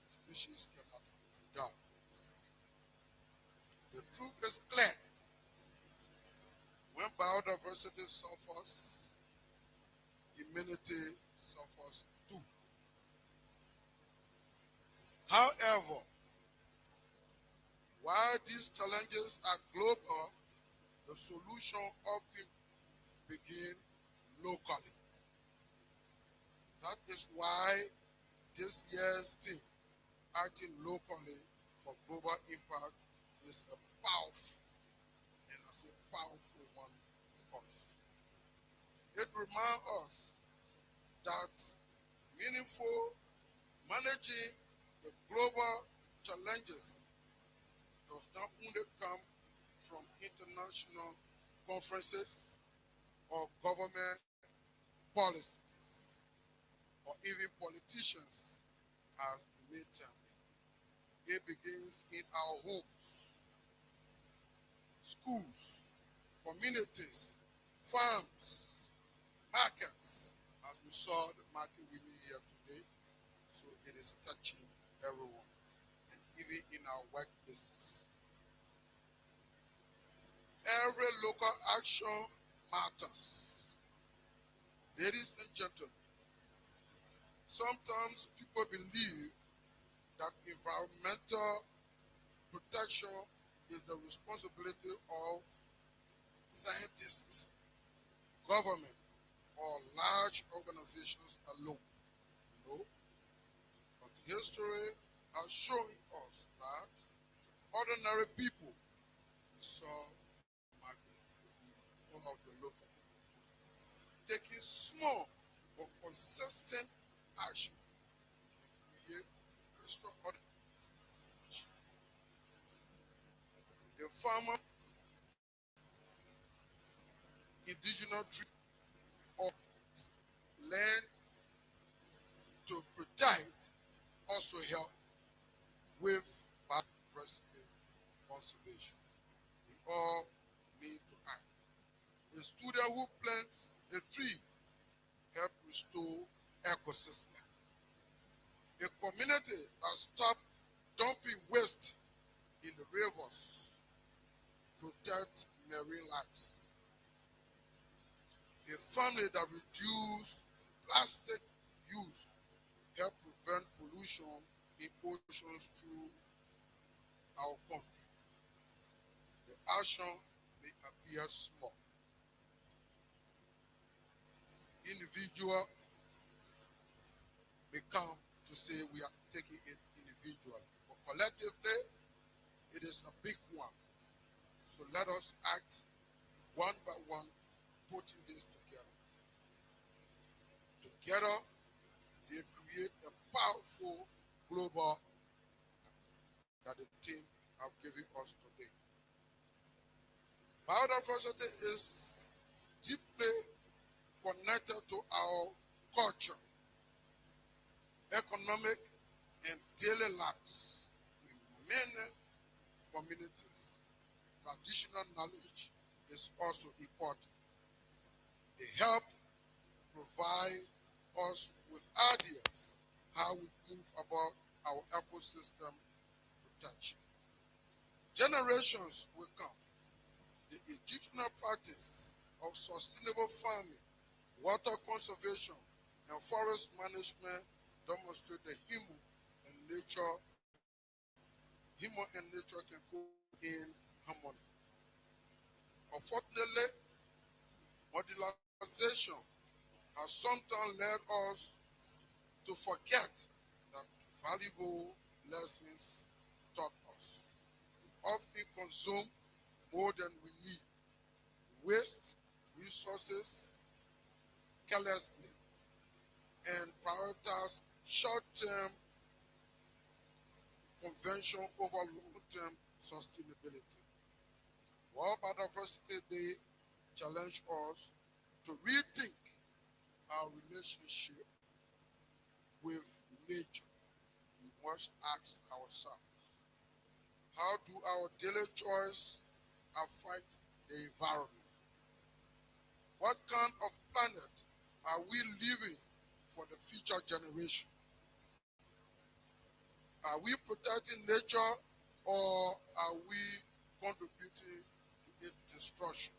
species can adapt. The truth is clear. When biodiversity suffers, humanity suffers too. However, while these challenges are global, the solution often begin locally. That is why this year's theme, Acting Locally for Global Impact, is a powerful, and I say powerful one for us. It reminds us that meaningful managing the global challenges does not only come from international conferences or government policies or even politicians as the may term it. It begins in our homes, schools, communities, farms, markets, as we saw the market women here today. So it is touching everyone, and even in our workplaces. Every local action matters. Ladies and gentlemen, sometimes people believe that environmental protection is the responsibility of scientists, government, or large organizations alone. No. But history has shown us that ordinary people saw one of the local people taking small but consistent action can create extraordinary. The farmer, indigenous tree, or land to protect also help with biodiversity conservation. We all need to act. A student who plants a tree helps restore ecosystem. A community that stops dumping waste in the rivers protect marine lives. A family that reduces plastic use help prevent pollution in oceans through our country. The action may appear small. Individual may come to say we are taking it individually, but collectively, it is a big one. So let us act one by one, putting this together. Together, they create a powerful global act that the team have given us today. Biodiversity is deeply connected to our culture, economic, and daily lives in many communities. Traditional knowledge is also important. They help provide us with ideas how we move about our ecosystem protection. Generations will come. The educational practice of sustainable farming, water conservation, and forest management demonstrate the human and nature can go in harmony. Unfortunately, modernization has sometimes led us to forget that valuable lessons taught us. We often consume more than we need, waste resources carelessly, and prioritize short-term convention over long-term sustainability. World Biodiversity Day challenged us to rethink our relationship with nature. We must ask ourselves, how do our daily choices affect the environment? What kind of planet are we living for the future generation? Are we protecting nature or are we contributing to its destruction?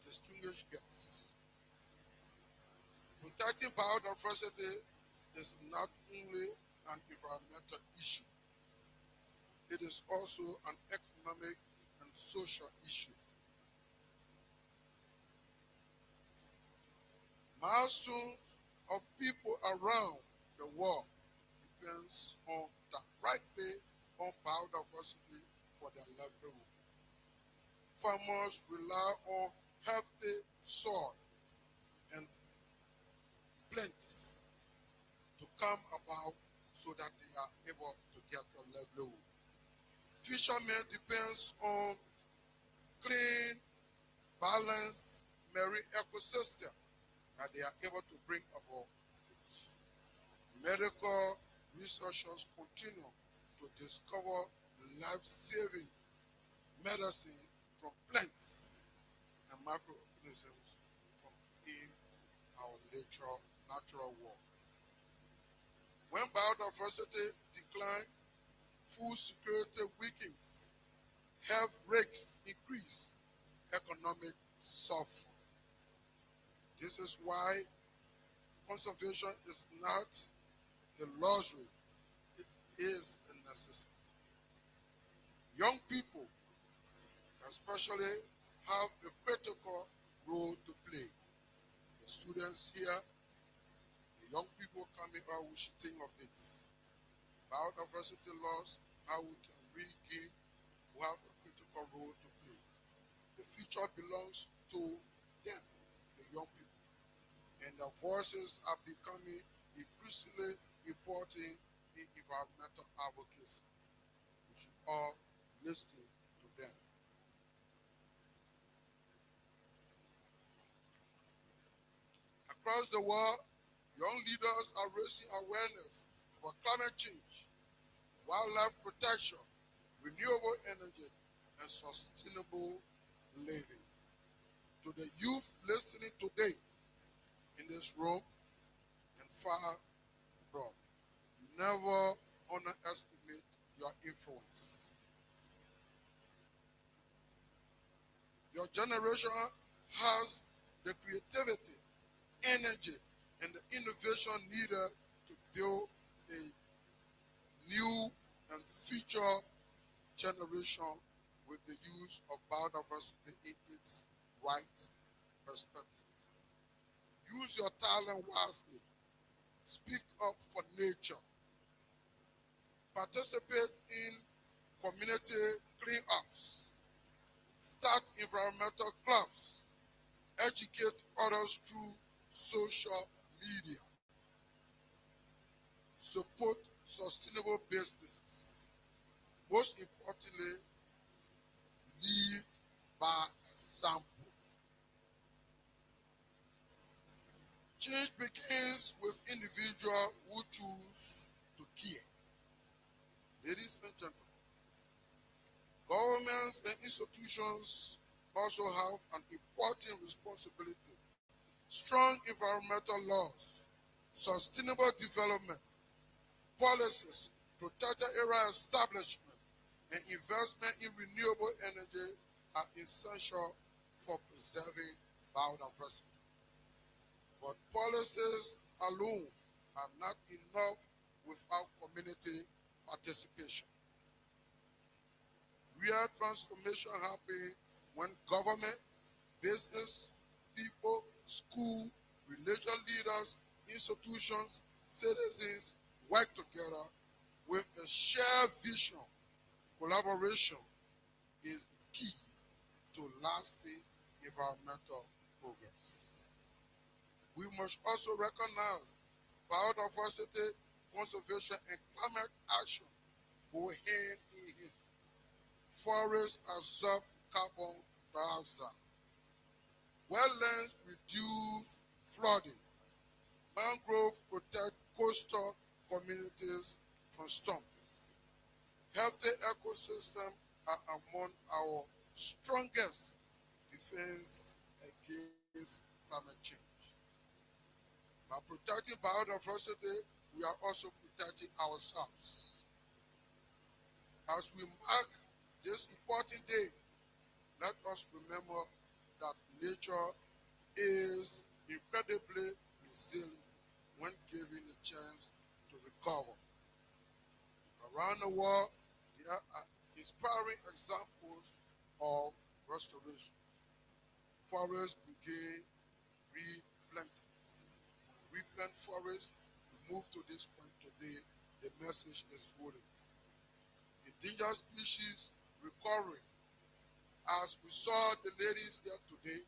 Distinguished guests, protecting biodiversity is not only an environmental issue, it is also an economic and social issue. Milestones of people around the world depends on directly on biodiversity for their livelihood. Farmers rely on healthy soil and plants to come about so that they are able to get their livelihood. Fishermen depends on clean, balanced marine ecosystem that they are able to bring about fish. Medical researchers continue to discover life-saving medicine from plants and microorganisms from in our natural world. When biodiversity declines, food security weakens, health risks increase, economic suffer. This is why conservation is not a luxury, it is a necessity. Young people especially have a critical role to play. The students here, the young people coming out, we should think of this. Biodiversity loss, how we can regain, we have a critical role to play. The future belongs to them, the young people. And their voices are becoming increasingly important in environmental advocacy. We should all listen to them. Across the world, young leaders are raising awareness about climate change, wildlife protection, renewable energy, and sustainable living. To the youth listening today in this room and far abroad, never underestimate your influence. Your generation has the creativity, energy, and the innovation needed to build a new and future generation with the use of biodiversity in its right perspective. Use your talent wisely. Speak up for nature. Participate in community cleanups. Start environmental clubs. Educate others through social media. Support sustainable businesses. Most importantly, lead by example. Change begins with individuals who choose to care. Ladies and gentlemen, governments and institutions also have an important responsibility. Strong environmental laws, sustainable development, policies, protected area establishment, and investment in renewable energy are essential for preserving biodiversity. But policies alone are not enough without community participation. Real transformation happens when government, business, people, school, religious leaders, institutions, citizens work together with a shared vision. Collaboration is the key to lasting environmental progress. We must also recognize biodiversity, conservation, and climate action go hand in hand. Forests absorb carbon dioxide. Wetlands reduce flooding. Mangroves protect coastal communities from storms. Healthy ecosystems are among our strongest defense against climate change. By protecting biodiversity, we are also protecting ourselves. As we mark this important day, let us remember that nature is incredibly resilient when given a chance to recover. Around the world, there are inspiring examples of restoration. Forests begin replanting. Replant forests, we move to this point today, the message is holding. Endangered species recovering. As we saw the ladies here today,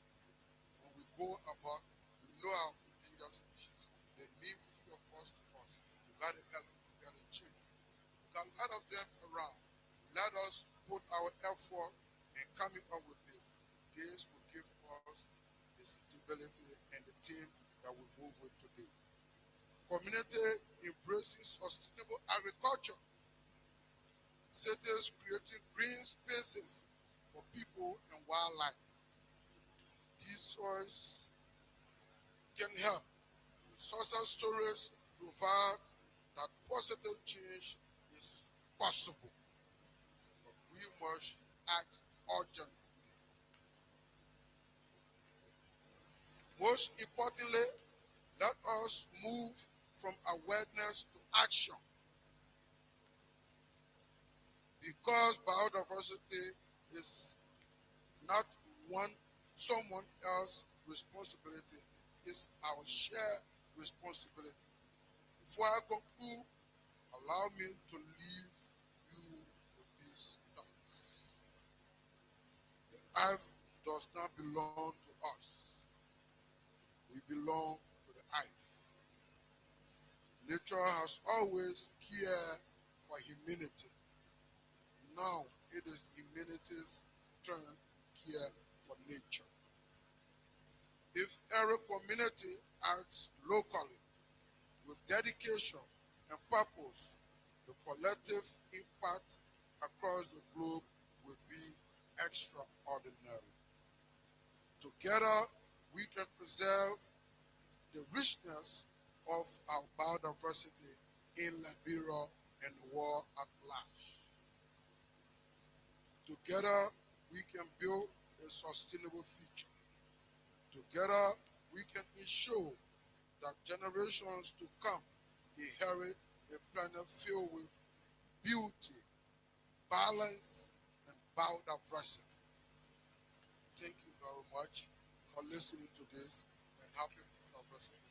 when we go about, we know our endangered species. They mean few of us to us. We got an elephant, we got a chimp. We got a lot of them around. Let us put our effort in coming up with this. This will give us the stability and the team that we move with today. Community embracing sustainable agriculture. Cities creating green spaces for people and wildlife. These soils can help. Social stories provide that positive change is possible, but we must act urgently. Most importantly, let us move from awareness to action. Because biodiversity is not someone else's responsibility, it's our shared responsibility. Before I conclude, allow me to leave you with these thoughts. The earth does not belong to us. We belong to the earth. Nature has always cared for humanity. Now it is humanity's turn to care for nature. If every community acts locally with dedication and purpose, the collective impact across the globe will be extraordinary. Together, we can preserve the richness of our biodiversity in Liberia and the world at large. Together, we can build a sustainable future. Together, we can ensure that generations to come inherit a planet filled with beauty, balance, and biodiversity. Thank you very much for listening to this, and happy biodiversity.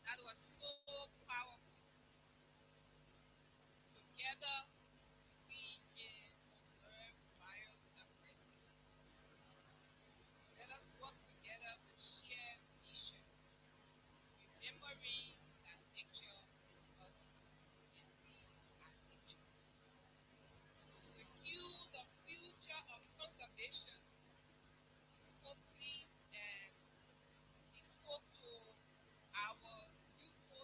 That was so powerful. Together, we can preserve biodiversity. Let us work together with shared vision, remembering that nature is us and we are nature. To secure the future of conservation, he spoke clean and he spoke to our youthful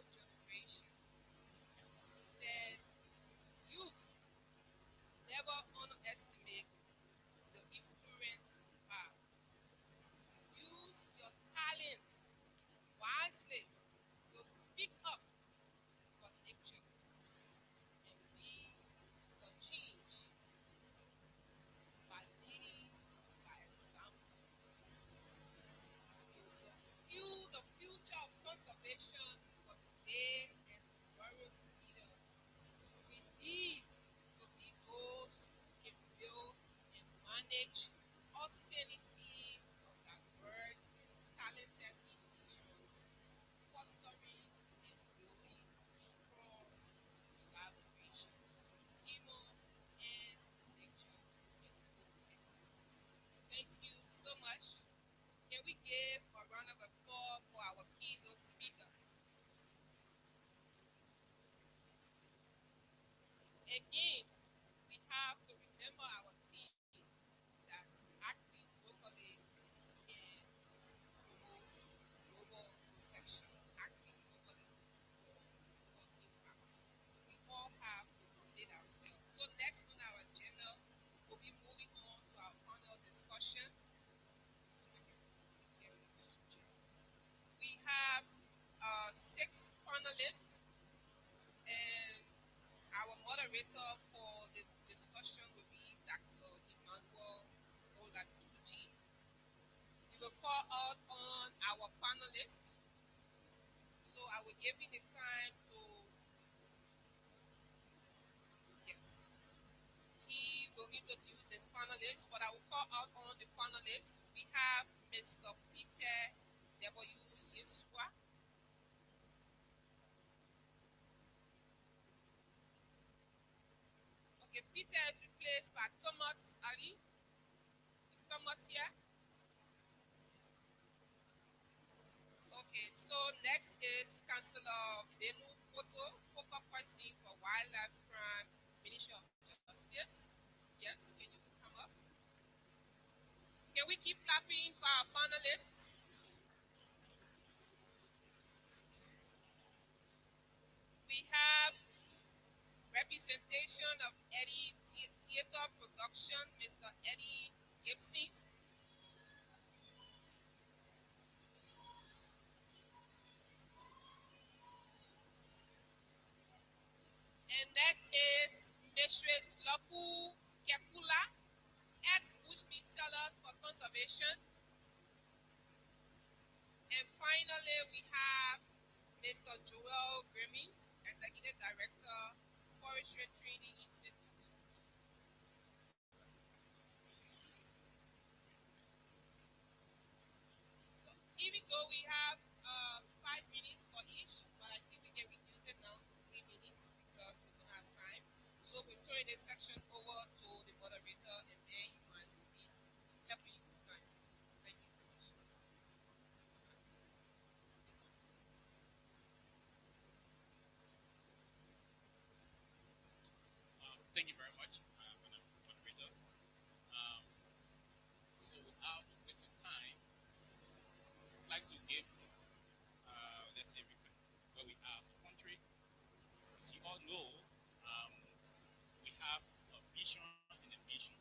6 panelists, and our moderator for the discussion will be Dr. Emmanuel Olatuji. We will call out on our panelists. So I will give you the time to, yes, he will introduce his panelists, but I will call out on the panelists. We have Mr. Peter W. Yeswa. Okay, Peter is replaced by Thomas Ali. Is Thomas here? Okay, so next is Councillor Benu Poto, focal person for wildlife crime, Ministry of Justice. Yes, can you come up? Can we keep clapping for our panelists? We have representation of Eddie Theater Production, Mr. Eddie Gibson. And next is Mistress Lopu Kekula, ex-bushmeat sellers for conservation. And finally, we have Mr. Joel Grimmings, Executive Director, Forestry Training Institute. So even though we have 5 minutes for each, but I think we can reduce it now to 3 minutes because we don't have time. So we're turning this section over to the moderator, and then you might be helping you with time. Thank you very much. Thank you very much, Madam Moderator. So without wasting time, I'd like to give, let's say, where we are as a country. As you all know, we have a vision and a mission.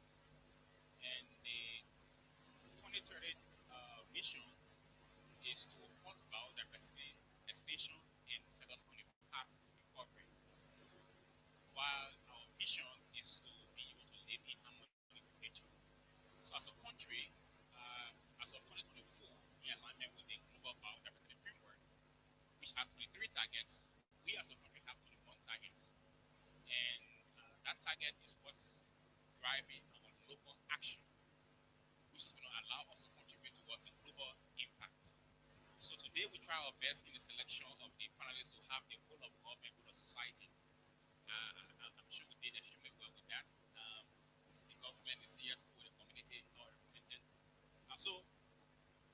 And the 2030 mission is to bring about biodiversity extension and set us on a path to recovery, while our vision is to be able to live in harmony with nature. So as a country, as of 2024, in alignment with the Global Biodiversity Framework, which has 23 targets, we as a country have 21 targets. And that target is what's driving our local action, which is going to allow us to contribute towards a global impact. So today we try our best in the selection of the panelists to have the whole of government, whole of society. I'm sure we did extremely well with that. The government, the CSO, the community are represented. So,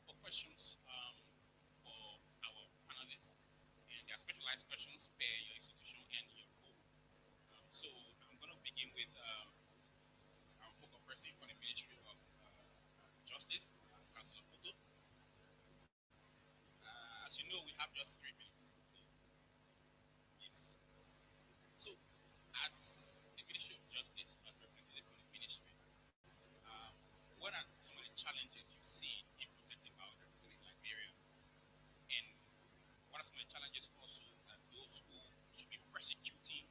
for questions for our panelists, and there are specialized questions per your institution and your role. So, I'm going to begin with our focal person for the Ministry of Justice, Councillor Poto. As you know, we have just 3 minutes. So, as the Ministry of Justice, as representative for the ministry, what are some of the challenges you see in protecting biodiversity in Liberia? And what are some of the challenges also that those who should be persecuting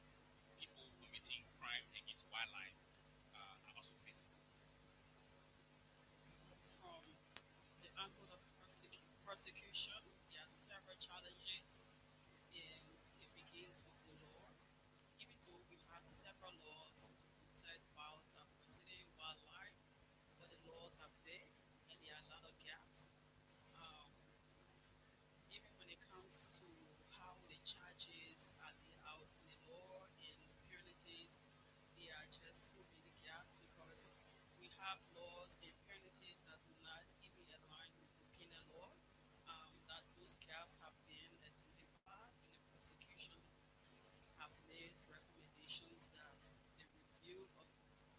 people committing crime against wildlife are also facing? So from the angle of prosecution, there are several challenges, and it begins with the law. Even though we have several laws to protect biodiversity, wildlife, but the laws are vague and there are a lot of gaps. Even when it comes to how the charges are laid out in the law and the penalties, there are just so many gaps because we have laws and penalties that do not even align with the penal law. That those gaps have been identified, and the prosecution have made recommendations that the review of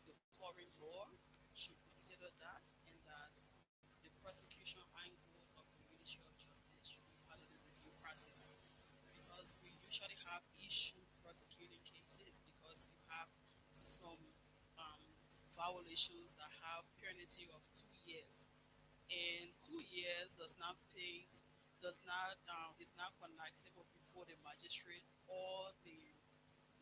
the current law should consider that, and that the prosecution angle of the Ministry of Justice should be part of the review process. Because we usually have issue prosecuting cases because you have some violations that have penalty of 2 years. And 2 years does not fit is not connectable before the magistrate or the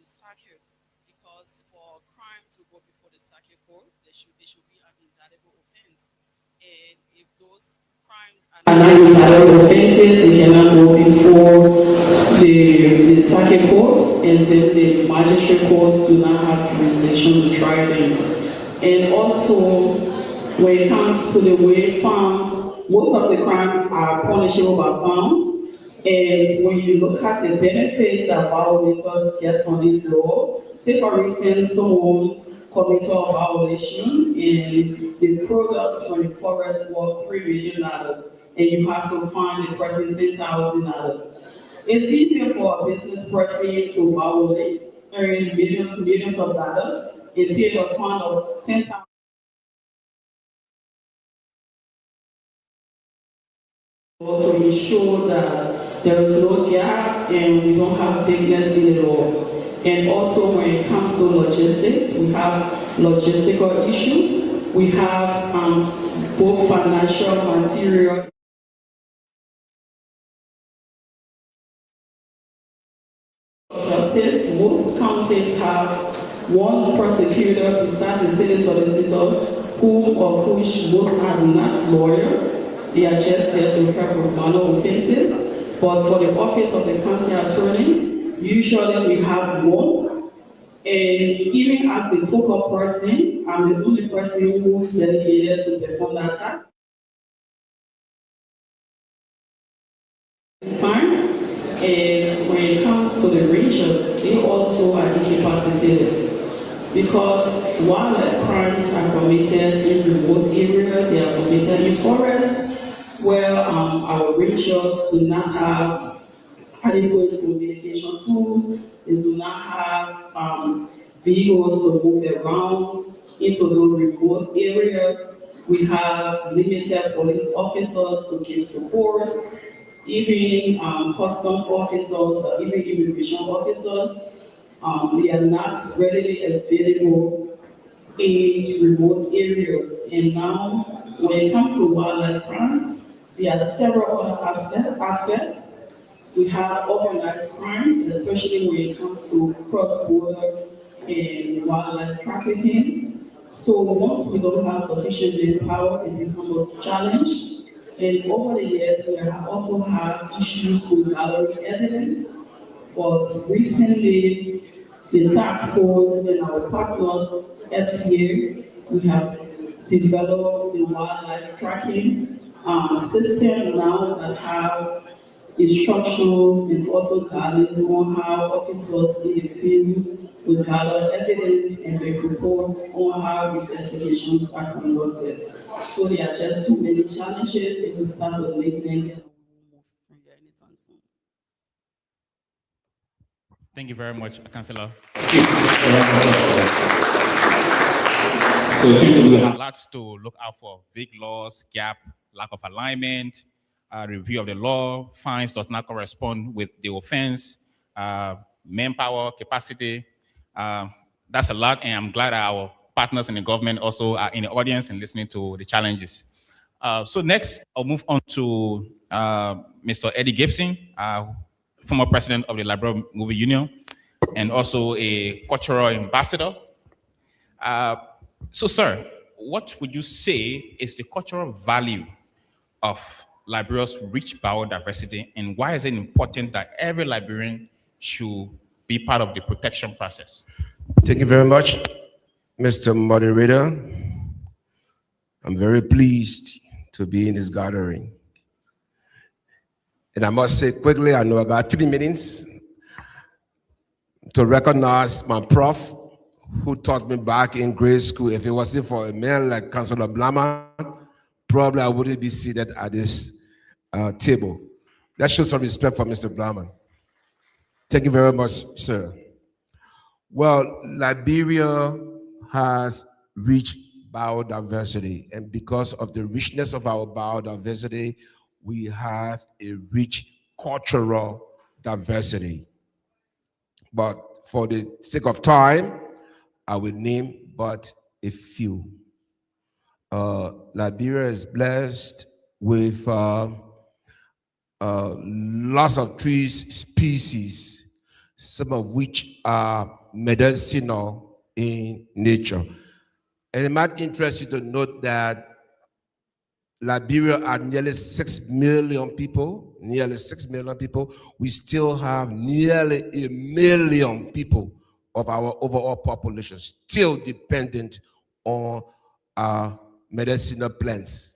circuit, because for crime to go before the circuit court, they should be an indictable offense. And if those crimes are not indictable offenses, they cannot go before the circuit courts, and then the magistrate courts do not have jurisdiction to try them. And also, when it comes to the way farms, most of the crimes are punishable by farms. And when you look at the benefits that violators get from this law, say for instance, someone commit a violation and the products from the forest worth $3 million, and you have to fine the person $10,000. It's easier for a business person to violate, earn millions of dollars, and pay a fine of $10,000. To ensure that there is no gap and we don't have vagueness in the law. And also when it comes to logistics, we have logistical issues. We have both financial, material. Justice, most counties have one prosecutor besides the city solicitors, who or which most are not lawyers. They are just there to help with minor offenses. But for the office of the county attorney, usually we have one. And even as the focal person, I'm the only person who is dedicated to perform that task. And when it comes to the rangers, they also are incapacitated. Because while crimes are committed in remote areas, they are committed in forests, where our rangers do not have adequate communication tools, they do not have vehicles to move around into those remote areas. We have limited police officers to give support, even custom officers, even immigration officers. They are not readily available in remote areas. And now, when it comes to wildlife crimes, there are several other aspects. We have organized crimes, especially when it comes to cross-border and wildlife trafficking. So once we don't have sufficient manpower, it becomes a challenge. And over the years, we have also had issues with gallery evidence. But recently, the task force and our partners, FTA, we have developed the wildlife tracking system now that have instructions and also guidance on how officers in the field will gather evidence and make reports on how investigations are conducted. So there are just too many challenges if we start with labeling. Thank you very much, Councillor. So we have lots to look out for: vague laws, gap, lack of alignment, review of the law, fines does not correspond with the offense, manpower, capacity. That's a lot, and I'm glad our partners in the government also are in the audience and listening to the challenges. So next, I'll move on to Mr. Eddie Gibson, former president of the Liberia Movie Union, and also a cultural ambassador. So, sir, what would you say is the cultural value of Liberia's rich biodiversity, and why is it important that every Liberian should be part of the protection process? Thank you very much, Mr. Moderator. I'm very pleased to be in this gathering. And I must say quickly, I know about 3 minutes to recognize my prof who taught me back in grade school. If it wasn't for a man like Councillor Blama, probably I wouldn't be seated at this table. Let's show some respect for Mr. Blama. Thank you very much, sir. Well, Liberia has rich biodiversity, and because of the richness of our biodiversity, we have a rich cultural diversity. But for the sake of time, I will name but a few. Liberia is blessed with lots of tree species, some of which are medicinal in nature. And it might interest you to note that Liberia are nearly 6 million people, nearly 6 million people. We still have nearly 1 million people of our overall population still dependent on medicinal plants.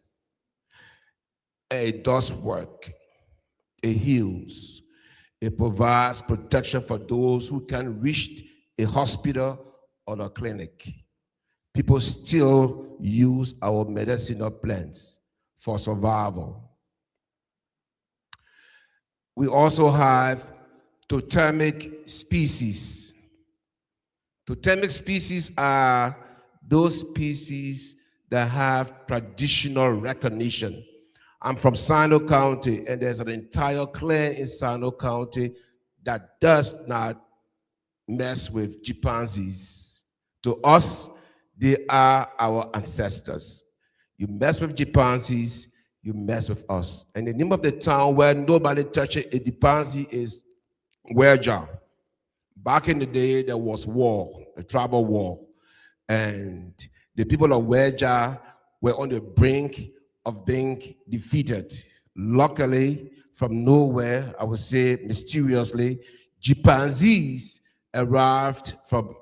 It does work. It heals. It provides protection for those who can't reach a hospital or a clinic. People still use our medicinal plants for survival. We also have totemic species. Totemic species are those species that have traditional recognition. I'm from Sino County, and there's an entire clan in Sino County that does not mess with chimpanzees. To us, they are our ancestors. You mess with chimpanzees, you mess with us. And the name of the town where nobody touches a chimpanzee is Weja. Back in the day, there was war, a tribal war. And the people of Weja were on the brink of being defeated. Luckily, from nowhere, I would say mysteriously, chimpanzees arrived from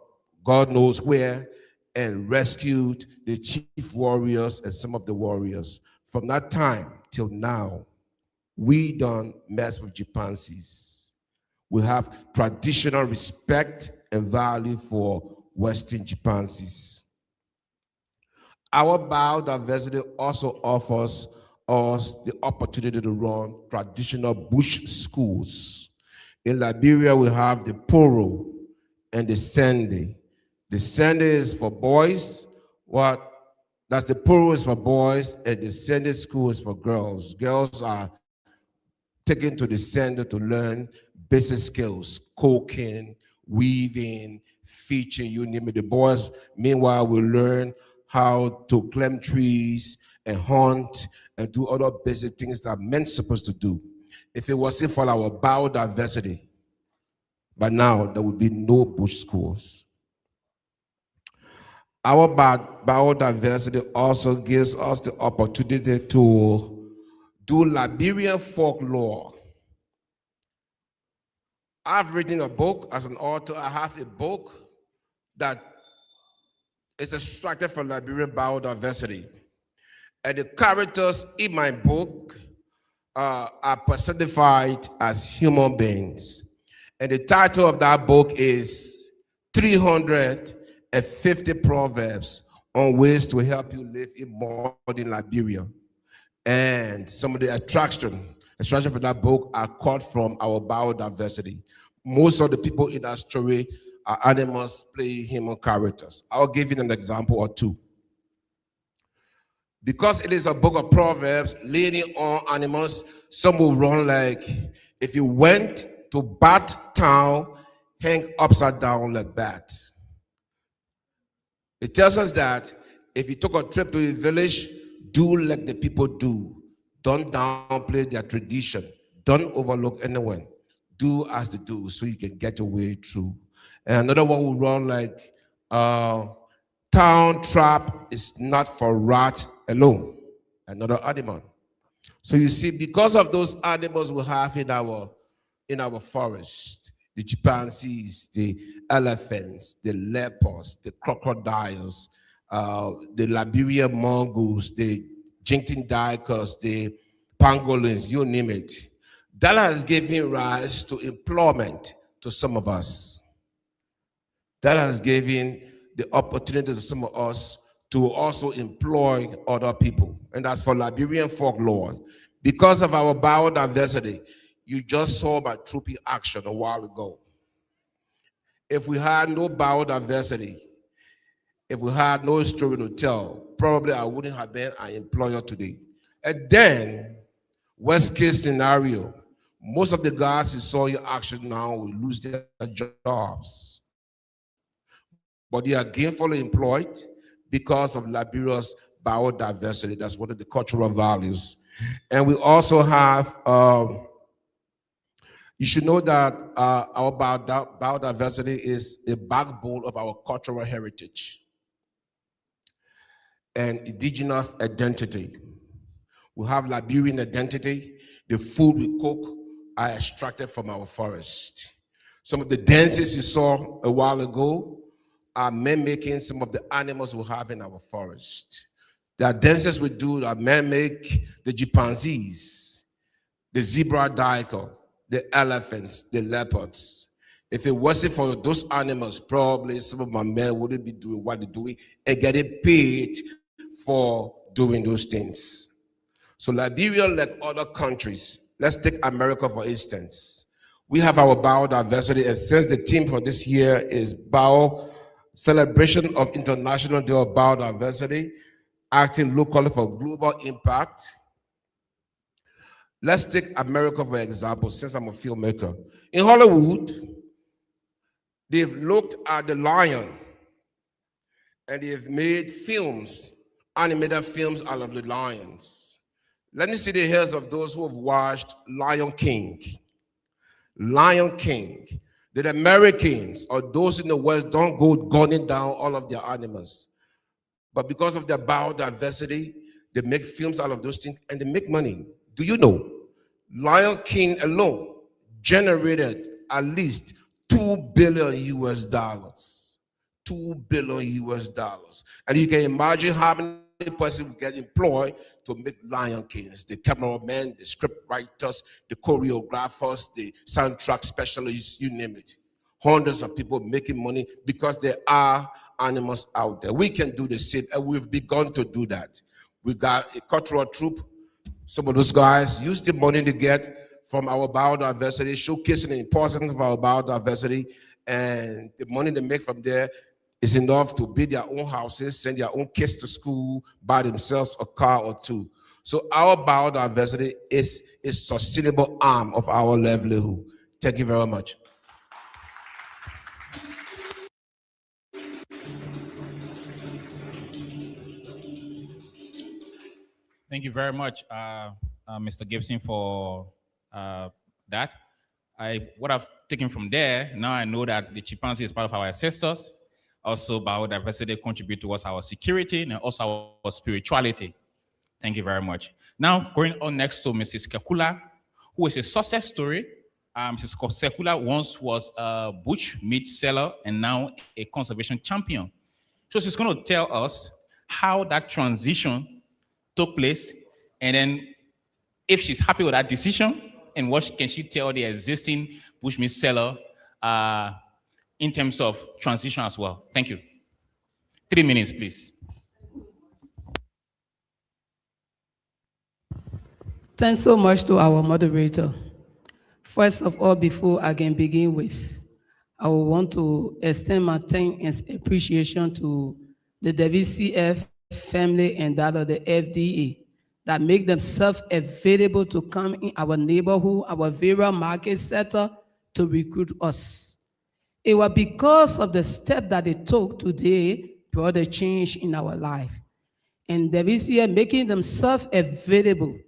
God knows where and rescued the chief warriors and some of the warriors. From that time till now, we don't mess with chimpanzees. We have traditional respect and value for Western chimpanzees. Our biodiversity also offers us the opportunity to run traditional bush schools. In Liberia, we have the Poro and the Sende. The Sende is for boys. That's the Poro is for boys, and the Sende school is for girls. Girls are taken to the Sende to learn basic skills, cooking, weaving, fishing, you name it. The boys, meanwhile, will learn how to climb trees and hunt and do other basic things that men supposed to do. If it wasn't for our biodiversity, by now there would be no bush schools. Our biodiversity also gives us the opportunity to do Liberian folklore. I've written a book as an author. I have a book that is extracted from Liberian biodiversity. And the characters in my book are personified as human beings. And the title of that book is 350 Proverbs on ways to help you live in modern Liberia. And some of the attraction for that book are caught from our biodiversity. Most of the people in that story are animals playing human characters. I'll give you an example or two. Because it is a book of Proverbs leaning on animals, some will run like, if you went to Bat Town, hang upside down like bats. It tells us that if you took a trip to a village, do like the people do. Don't downplay their tradition. Don't overlook anyone. Do as they do so you can get your way through. And another one will run like, town trap is not for rat alone. Another animal. So you see, because of those animals we have in our forest, the chimpanzees, the elephants, the leopards, the crocodiles, the Liberian mongoose, the Jinkin duikers, the pangolins, you name it. That has given rise to employment to some of us. That has given the opportunity to some of us to also employ other people. And that's for Liberian folklore. Because of our biodiversity, you just saw my trooping action a while ago. If we had no biodiversity, if we had no story to tell, probably I wouldn't have been an employer today. And then, worst case scenario, most of the guys who saw your action now will lose their jobs. But they are gainfully employed because of Liberia's biodiversity. That's one of the cultural values. And we also have You should know that our biodiversity is the backbone of our cultural heritage and indigenous identity. We have Liberian identity. The food we cook are extracted from our forest. Some of the dances you saw a while ago are mimicking some of the animals we have in our forest. There are dances we do that mimic the chimpanzees, the zebra duiker, the elephants, the leopards. If it wasn't for those animals, probably some of my men wouldn't be doing what they're doing and getting paid for doing those things. So Liberia, like other countries, let's take America for instance. We have our biodiversity, and since the theme for this year is celebration of International Day of Biodiversity, acting locally for global impact. Let's take America for example, since I'm a filmmaker. In Hollywood, they've looked at the lion and they've made films, animated films out of the lions. Let me see the hairs of those who have watched Lion King. Lion King. The Americans or those in the West don't go gunning down all of their animals. But because of their biodiversity, they make films out of those things and they make money. Do you know? Lion King alone generated at least $2 billion US. $2 billion US. And you can imagine how many persons will get employed to make Lion Kings. The cameramen, the script writers, the choreographers, the soundtrack specialists, you name it. Hundreds of people making money because there are animals out there. We can do the same, and we've begun to do that. We got a cultural troupe. Some of those guys use the money they get from our biodiversity, showcasing the importance of our biodiversity, and the money they make from there is enough to build their own houses, send their own kids to school, buy themselves a car or two. So our biodiversity is a sustainable arm of our livelihood. Thank you very much. Thank you very much, Mr. Gibson, for that. What I've taken from there, now I know that the chimpanzee is part of our ancestors. Also, biodiversity contribute towards our security and also our spirituality. Thank you very much. Now, going on next to Mrs. Kekula, who is a success story. Mrs. Kekula once was a bush meat seller and now a conservation champion. So she's going to tell us how that transition took place, and then if she's happy with that decision, and what can she tell the existing bushmeat seller in terms of transition as well. Thank you. 3 minutes, please. Thanks so much to our moderator. First of all, before I can begin with, I will want to extend my thanks and appreciation to the WCF family and that of the FDA that make themselves available to come in our neighborhood, our various market sector to recruit us. It was because of the step that they took today brought a change in our life. And WCF making themselves available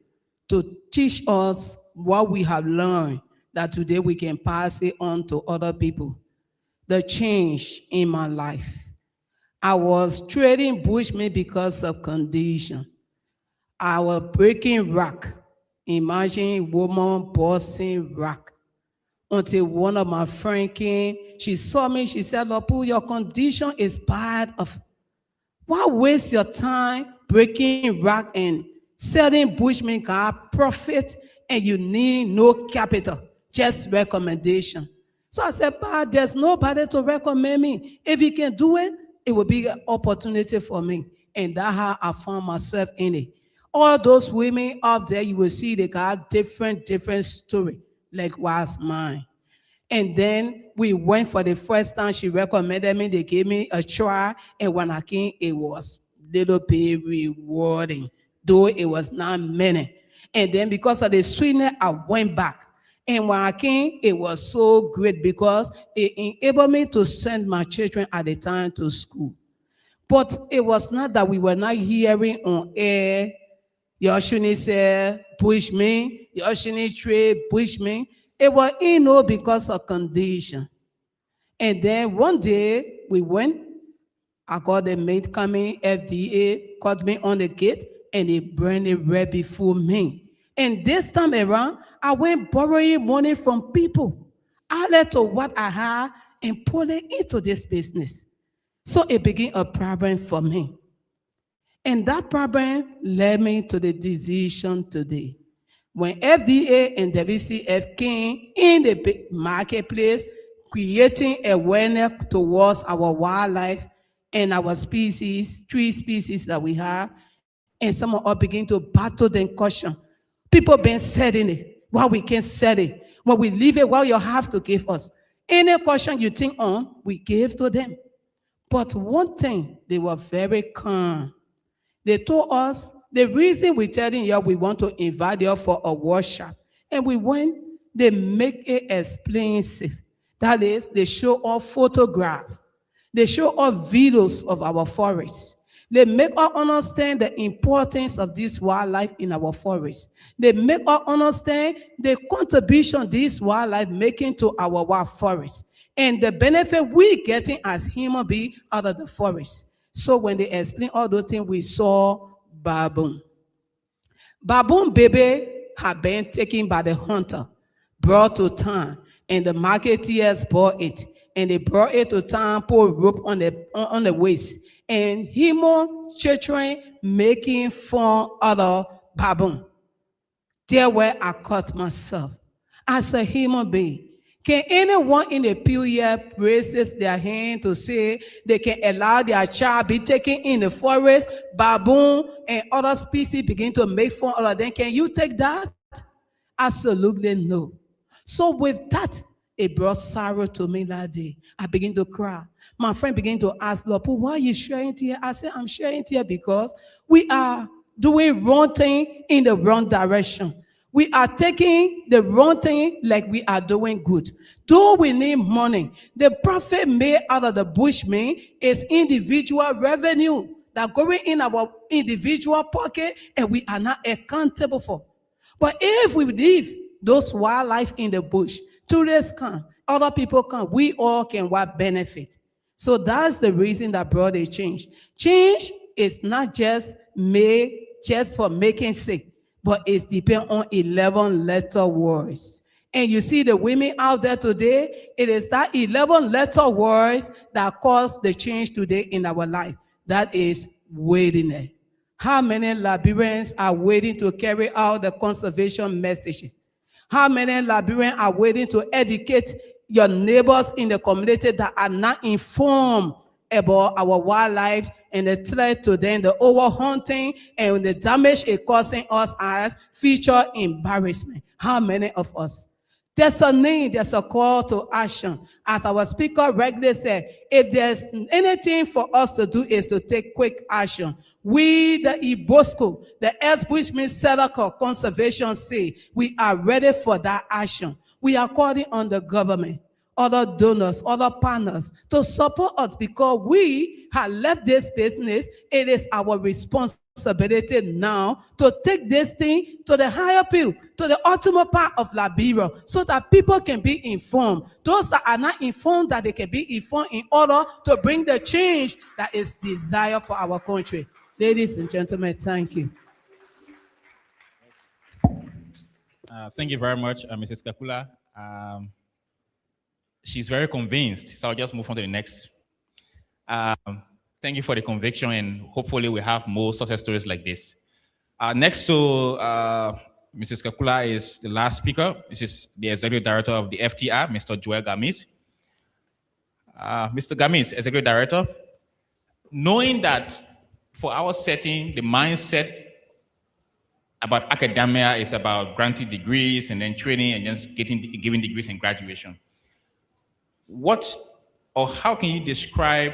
to teach us what we have learned, that today we can pass it on to other people. The change in my life. I was trading bushmeat because of condition. I was breaking rock. Imagine woman bossing rock. Until one of my friends came, she saw me, she said, Lopu, your condition is bad. Why waste your time breaking rock and selling bushmeat got profit and you need no capital, just recommendation. So I said, but there's nobody to recommend me. If you can do it, it will be an opportunity for me. And that's how I found myself in it. All those women up there, you will see they got different story, like was mine. And then we went for the first time. She recommended me. They gave me a try. And when I came, it was a little bit rewarding, though it was not many. And then because of the sweetness, I went back. And when I came, it was so great because it enabled me to send my children at the time to school. But it was not that we were not hearing on air, you shouldn't say bushmeat, you shouldn't trade bushmeat. It was because of condition. And then one day we went, I got the maid coming, FDA caught me on the gate, and they burned it right before me. And this time around, I went borrowing money from people, added to what I had, and put it into this business. So it became a problem for me. And that problem led me to the decision today. When FDA and WCF came in the marketplace, creating awareness towards our wildlife and our species, 3 species that we have, and some of us begin to battle the caution. People been setting it, while we can't set it. When we leave it, well, you have to give us. Any caution you think on, we give to them. But one thing, they were very calm. They told us, the reason we're telling you we want to invite you for a workshop, and we went, they make it expensive. That is, they show us photographs. They show us videos of our forests. They make us understand the importance of this wildlife in our forests. They make us understand the contribution this wildlife making to our wild forests and the benefit we getting as human beings out of the forest. So when they explain all those things, we saw baboon. Baboon baby had been taken by the hunter, brought to town, and the marketeers bought it. And they brought it to town, put a rope on the waist, and human children making fun of the baboon. There where I caught myself as a human being. Can anyone in the pew here raises their hand to say they can allow their child be taken in the forest, baboon and other species begin to make fun of them? Can you take that? Absolutely no. So with that, it brought sorrow to me that day. I began to cry. My friend began to ask, Lopu, why are you sharing here? I said, I'm sharing here because we are doing wrong thing in the wrong direction. We are taking the wrong thing like we are doing good. Though we need money, the profit made out of the bushman is individual revenue that going in our individual pocket and we are not accountable for. But if we leave those wildlife in the bush, tourists come, other people come, we all can benefit. So that's the reason that brought a change. Change is not just made just for making sake, but it's depend on 11-letter words. And you see the women out there today, it is that 11-letter words that cause the change today in our life. That is waiting. How many Liberians are waiting to carry out the conservation messages? How many Liberians are waiting to educate your neighbors in the community that are not informed about our wildlife and the threat to them, the overhunting and the damage it causing us as future embarrassment? How many of us? There's a need, there's a call to action. As our speaker regularly said, if there's anything for us to do is to take quick action. We, the IBOSCO, the ex-Bushman Settler Conservation say, we are ready for that action. We are calling on the government, other donors, other partners to support us because we have left this business. It is our responsibility now to take this thing to the higher pew, to the ultimate part of Liberia, so that people can be informed. Those that are not informed, that they can be informed in order to bring the change that is desired for our country. Ladies and gentlemen, thank you. Thank you very much, Mrs. Kakula. She's very convinced, so I'll just move on to the next. Thank you for the conviction, and hopefully we have more success stories like this. Next to Mrs. Kakula is the last speaker. This is the Executive Director of the FTR, Mr. Joel Gamis. Mr. Gamis, Executive Director, knowing that for our setting, the mindset about academia is about granting degrees and then training and just giving degrees and graduation. What or how can you describe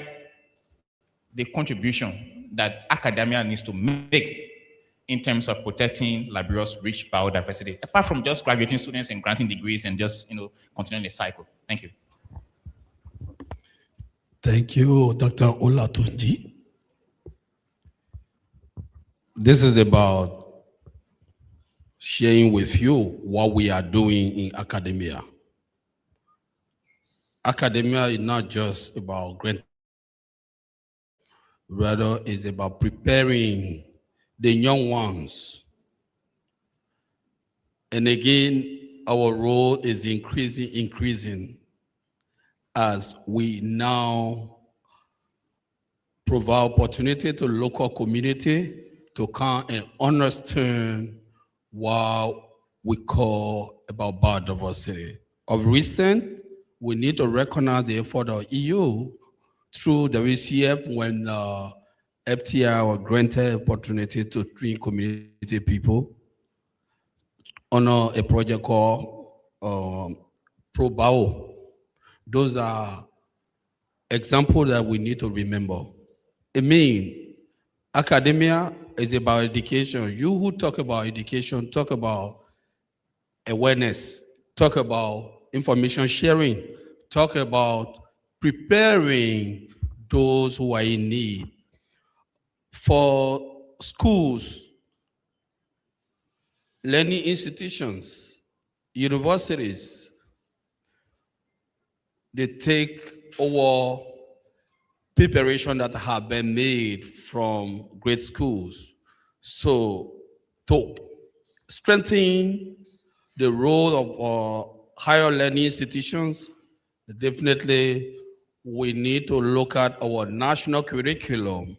the contribution that academia needs to make in terms of protecting Liberia's rich biodiversity, apart from just graduating students and granting degrees and just continuing the cycle? Thank you. Thank you, Dr. Olatunji. This is about sharing with you what we are doing in academia. Academia is not just about grant, rather is about preparing the young ones. And again, our role is increasing as we now provide opportunity to local community to come and understand what we call about biodiversity. Of recent, we need to recognize the effort of EU through WCF when FTI was granted opportunity to train community people on a project called ProBio. Those are examples that we need to remember. I mean, academia is about education. You who talk about education, talk about awareness, talk about information sharing, talk about preparing those who are in need. For schools, learning institutions, universities, they take over preparation that have been made from great schools. So to strengthen the role of higher learning institutions, definitely we need to look at our national curriculum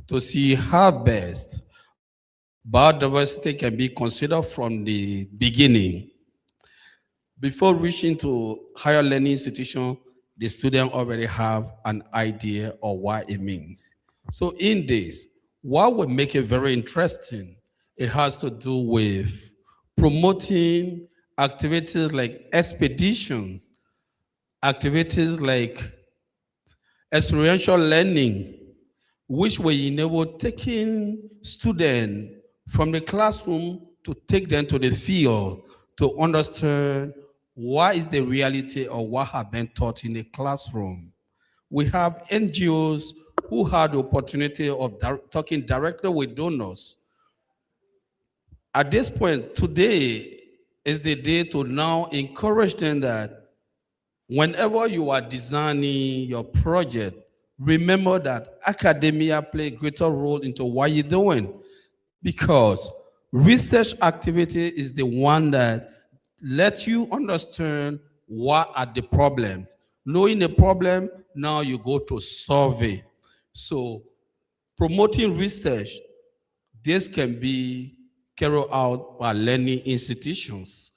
to see how best biodiversity can be considered from the beginning. Before reaching to higher learning institution, the student already have an idea of what it means. So in this, what would make it very interesting, it has to do with promoting activities like expeditions, activities like experiential learning, which will enable taking students from the classroom to take them to the field to understand what is the reality of what has been taught in the classroom. We have NGOs who had the opportunity of talking directly with donors. At this point, today is the day to now encourage them that whenever you are designing your project, remember that academia play a greater role into what you're doing, because research activity is the one that lets you understand what are the problems. Knowing the problem, now you go to solve it. So promoting research, this can be carried out by learning institutions.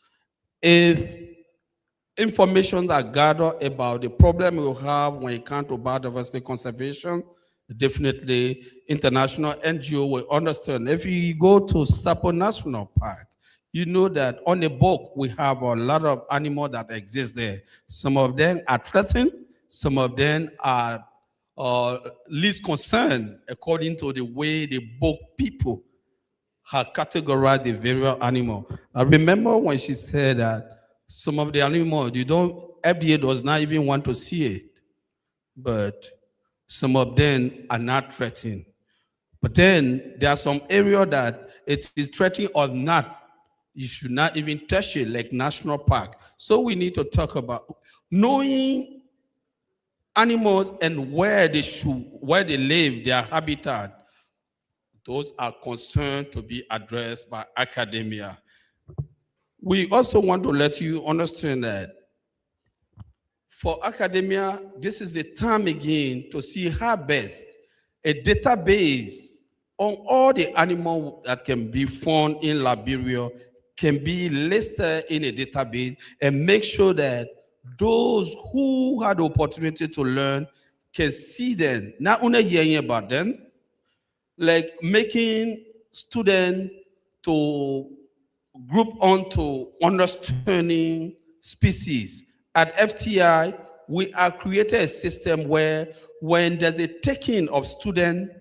If information are gathered about the problem you have when it comes to biodiversity conservation, definitely international NGO will understand. If you go to Sapo National Park, you know that on the book we have a lot of animals that exist there. Some of them are threatened, some of them are least concerned according to the way the book people have categorized the various animals. I remember when she said that some of the animals, FDA does not even want to see it, but some of them are not threatened. But then there are some areas that it is threatened or not, you should not even touch it, like national park. So we need to talk about knowing animals and where they live, their habitat. Those are concerns to be addressed by academia. We also want to let you understand that for academia, this is the time again to see how best a database on all the animals that can be found in Liberia can be listed in a database, and make sure that those who had the opportunity to learn can see them, not only hearing about them, like making students to group onto understanding species. At FTI, we have created a system where when there's a taking of students,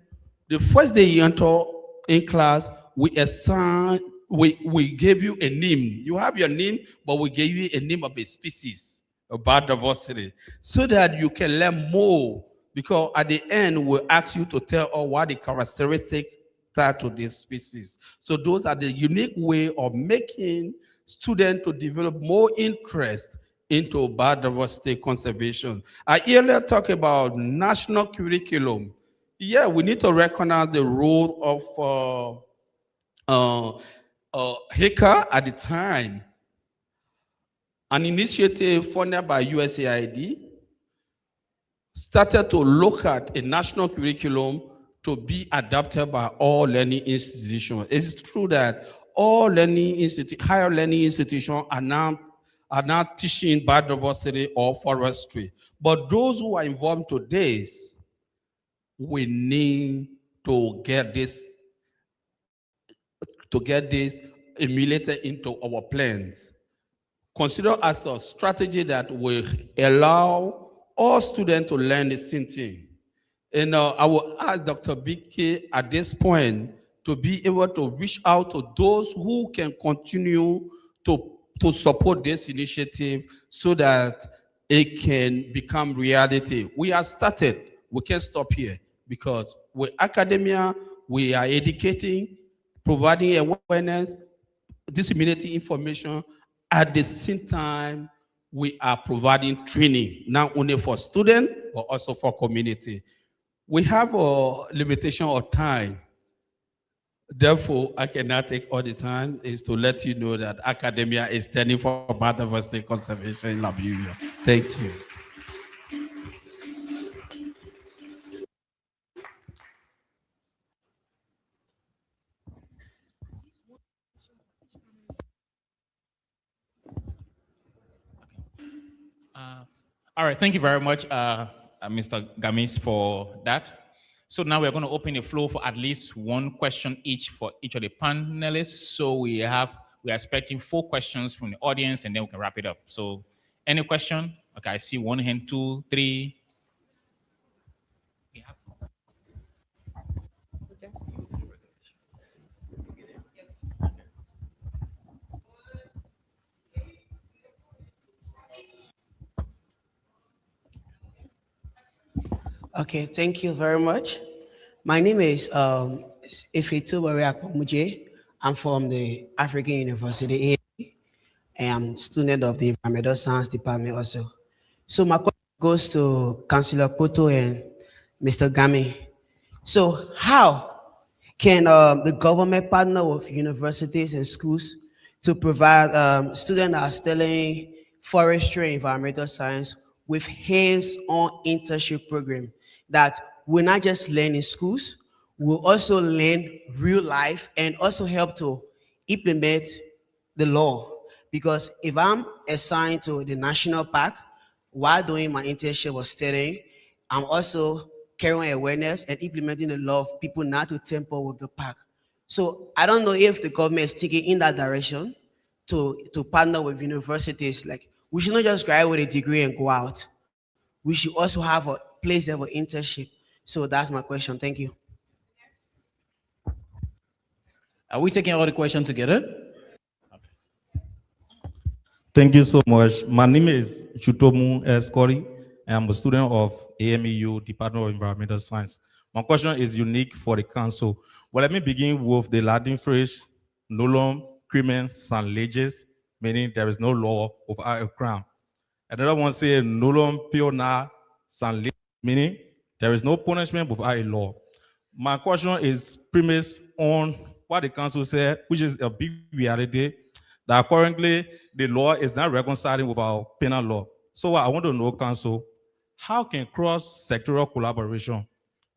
the first day you enter in class, we assign, we give you a name. You have your name, but we give you a name of a species about diversity so that you can learn more, because at the end, we'll ask you to tell us what the characteristics tied to this species. So those are the unique way of making students to develop more interest into biodiversity conservation. I earlier talked about national curriculum. Yeah, we need to recognize the role of HICA at the time. An initiative funded by USAID started to look at a national curriculum to be adopted by all learning institutions. It's true that all higher learning institutions are now teaching biodiversity or forestry. But those who are involved today, we need to get this emulated into our plans. Consider as a strategy that will allow all students to learn the same thing. And I will ask Dr. BK at this point to be able to reach out to those who can continue to support this initiative so that it can become reality. We have started, we can't stop here because with academia, we are educating, providing awareness, disseminating information. At the same time, we are providing training, not only for students, but also for community. We have a limitation of time. Therefore, I cannot take all the time, is to let you know that academia is standing for biodiversity conservation in Liberia. Thank you. All right, thank you very much, Mr. Gamis, for that. So now we're going to open the floor for at least one question each for each of the panelists. So we are expecting 4 questions from the audience, and then we can wrap it up. So any question? Okay, I see 1 hand, 2, 3. Okay, thank you very much. My name is Ifetu Akpomuje. I'm from the African University. I'm student of the Environmental Science Department also. So my question goes to Councillor Poto and Mr. Gami. So how can the government partner with universities and schools to provide students that are studying forestry and environmental science with hands-on internship program that will not just learn in schools, will also learn real life and also help to implement the law? Because if I'm assigned to the national park while doing my internship or studying, I'm also carrying awareness and implementing the law of people not to tamper with the park. So I don't know if the government is taking in that direction to partner with universities. Like, we should not just graduate with a degree and go out. We should also have a place of an internship. So that's my question. Thank you. Are we taking all the questions together? Thank you so much. My name is Chutomu Escori. I'm a student of AMEU, Department of Environmental Science. My question is unique for the council. Well, let me begin with the Latin phrase, nullum crimen sans leges, meaning there is no law without a crime. Another one says nullum peona sans leges, meaning there is no punishment without a law. My question is premised on what the council said, which is a big reality, that currently the law is not reconciling with our penal law. So I want to know, council, how can cross-sectoral collaboration,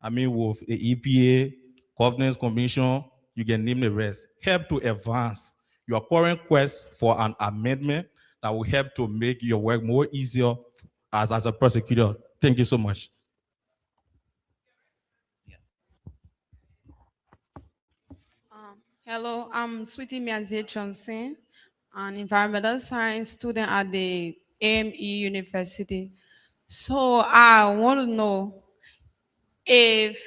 I mean with the EPA, Governance Commission, you can name the rest, help to advance your current quest for an amendment that will help to make your work more easier as a prosecutor? Thank you so much. Hello, I'm Sweetie Miazie Johnson, an environmental science student at the AME University. So I want to know if,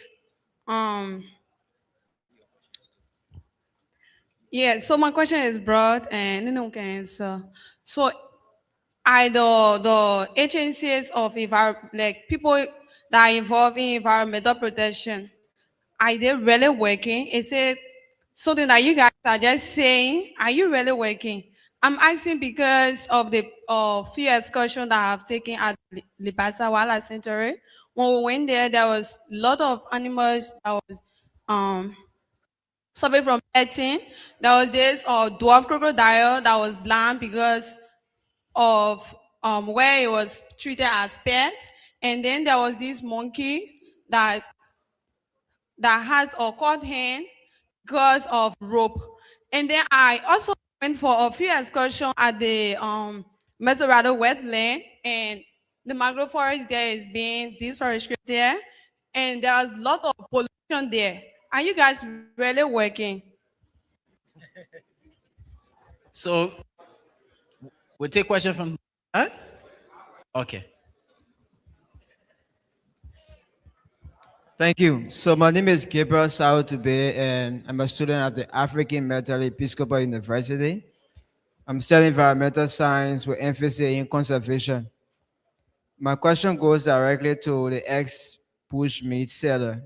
yeah, so my question is broad and no one can answer. So the agencies of like people that are involved in environmental protection, are they really working? Is it something that you guys are just saying? Are you really working? I'm asking because of the few excursions that I have taken at Libasa Wildlife Sanctuary. When we went there, there was a lot of animals that was suffering from petting. There was this dwarf crocodile that was blind because of where it was treated as pet. And then there was these monkeys that has a cut hand because of rope. And then I also went for a few excursions at the Mesorado wetland, and the mangrove forest there is being deforested there, and there's a lot of pollution there. Are you guys really working? So we'll take question from, huh? Okay. Thank you. So my name is Gabriel Sao Tobe, and I'm a student at the African Methodist Episcopal University. I'm studying environmental science with emphasis in conservation. My question goes directly to the ex-bush meat seller.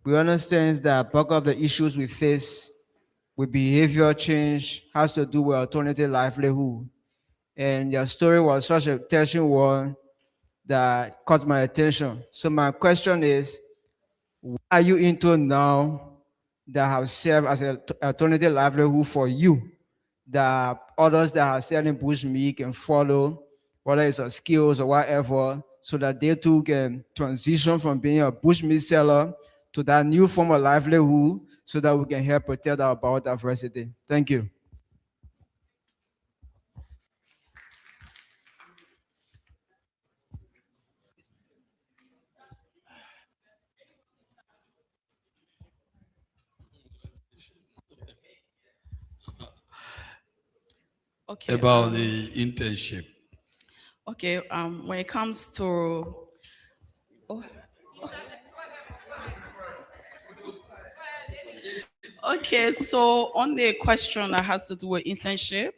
We understand that part of the issues we face with behavior change has to do with alternative livelihood. And your story was such a touching one that caught my attention. So my question is, what are you into now that have served as an alternative livelihood for you, that others that are selling bush meat can follow, whether it's a skills or whatever, so that they too can transition from being a bush meat seller to that new form of livelihood, so that we can help protect our biodiversity? Thank you. Okay. About the internship. Okay. When it comes to okay, so on the question that has to do with internship,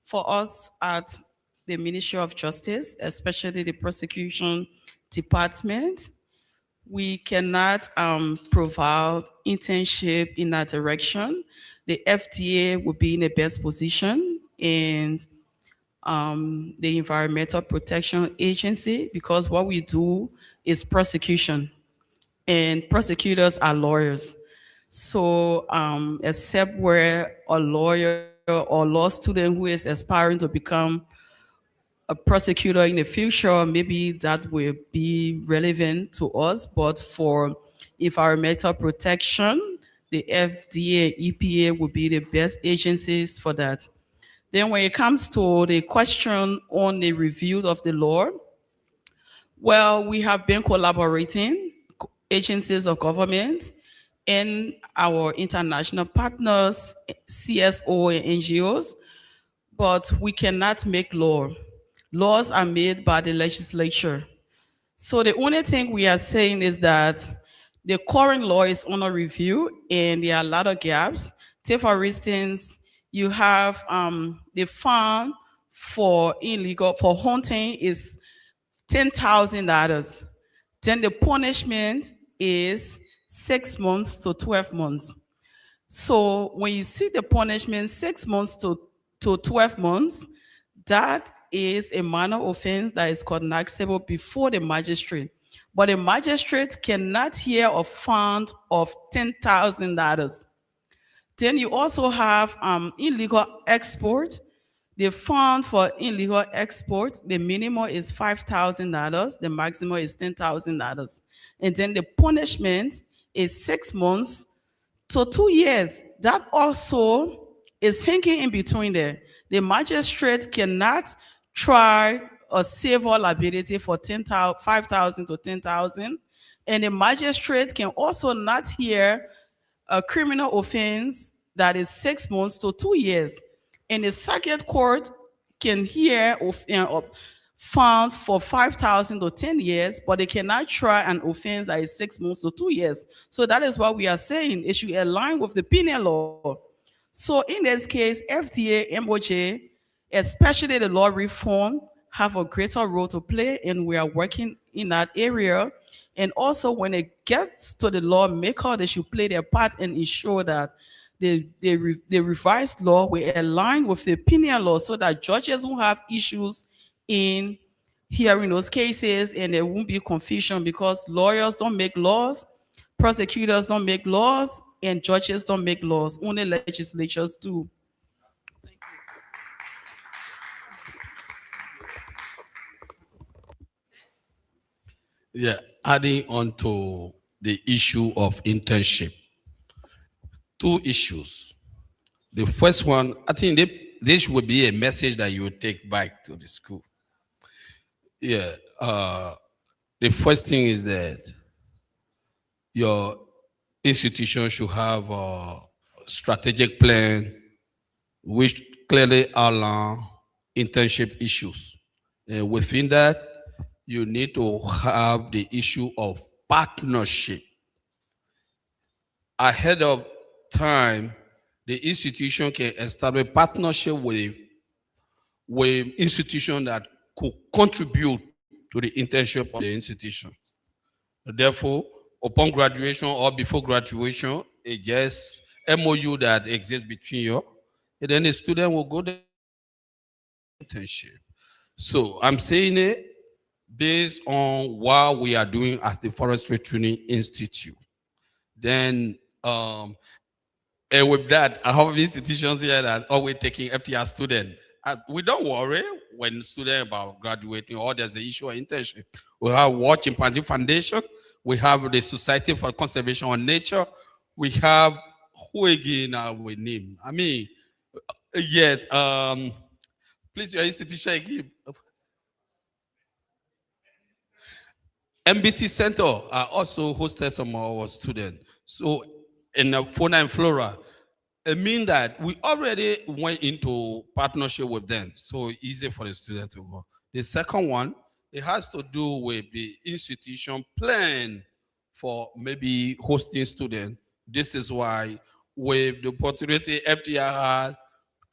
for us at the Ministry of Justice, especially the prosecution department, we cannot provide internship in that direction. The FDA would be in the best position, and the Environmental Protection Agency, because what we do is prosecution, and prosecutors are lawyers. So except where a lawyer or law student who is aspiring to become a prosecutor in the future, maybe that will be relevant to us. But for environmental protection, the FDA and EPA would be the best agencies for that. Then when it comes to the question on the review of the law, well, we have been collaborating, agencies of government and our international partners, CSO and NGOs, but we cannot make law. Laws are made by the legislature. So the only thing we are saying is that the current law is under review and there are a lot of gaps. Take for instance, you have the fine for hunting is $10,000. Then the punishment is 6 months to 12 months. So when you see the punishment 6 months to 12 months, that is a minor offense that is cognizable before the magistrate. But the magistrate cannot hear a fine of $10,000. Then you also have illegal export. The fine for illegal export, the minimum is $5,000, the maximum is $10,000. And then the punishment is 6 months to 2 years. That also is hanging in between there. The magistrate cannot try a civil liability for $5,000 to $10,000, and the magistrate can also not hear a criminal offense that is 6 months to 2 years. And the circuit court can hear found for 5,000 to 10 years, but they cannot try an offense that is 6 months to 2 years. So that is what we are saying. It should align with the penal law. So in this case, FDA, MOJ, especially the law reform, have a greater role to play, and we are working in that area. And also when it gets to the lawmaker, they should play their part and ensure that the revised law will align with the penal law so that judges won't have issues in hearing those cases and there won't be confusion, because lawyers don't make laws, prosecutors don't make laws, and judges don't make laws. Only legislatures do. Yeah, adding on to the issue of internship. Two issues. The first one, I think this would be a message that you would take back to the school. Yeah, the first thing is that your institution should have a strategic plan which clearly outline internship issues. And within that, you need to have the issue of partnership. Ahead of time, the institution can establish partnership with institutions that could contribute to the internship of the institution. Therefore, upon graduation or before graduation, it just MOU that exists between you, and then the student will go to internship. So I'm saying it based on what we are doing at the Forestry Training Institute. Then, and with that, I have institutions here that always taking FTR students. We don't worry when students about graduating or there's an issue of internship. We have World Chimpanzee Foundation. We have the Society for Conservation of Nature. We have, who again we name? I mean, yes, please, your institution again. MBC Center also hosted some of our students. So in Fauna and Flora, it means that we already went into partnership with them. So easy for the student to go. The second one, it has to do with the institution plan for maybe hosting students. This is why with the opportunity FTR had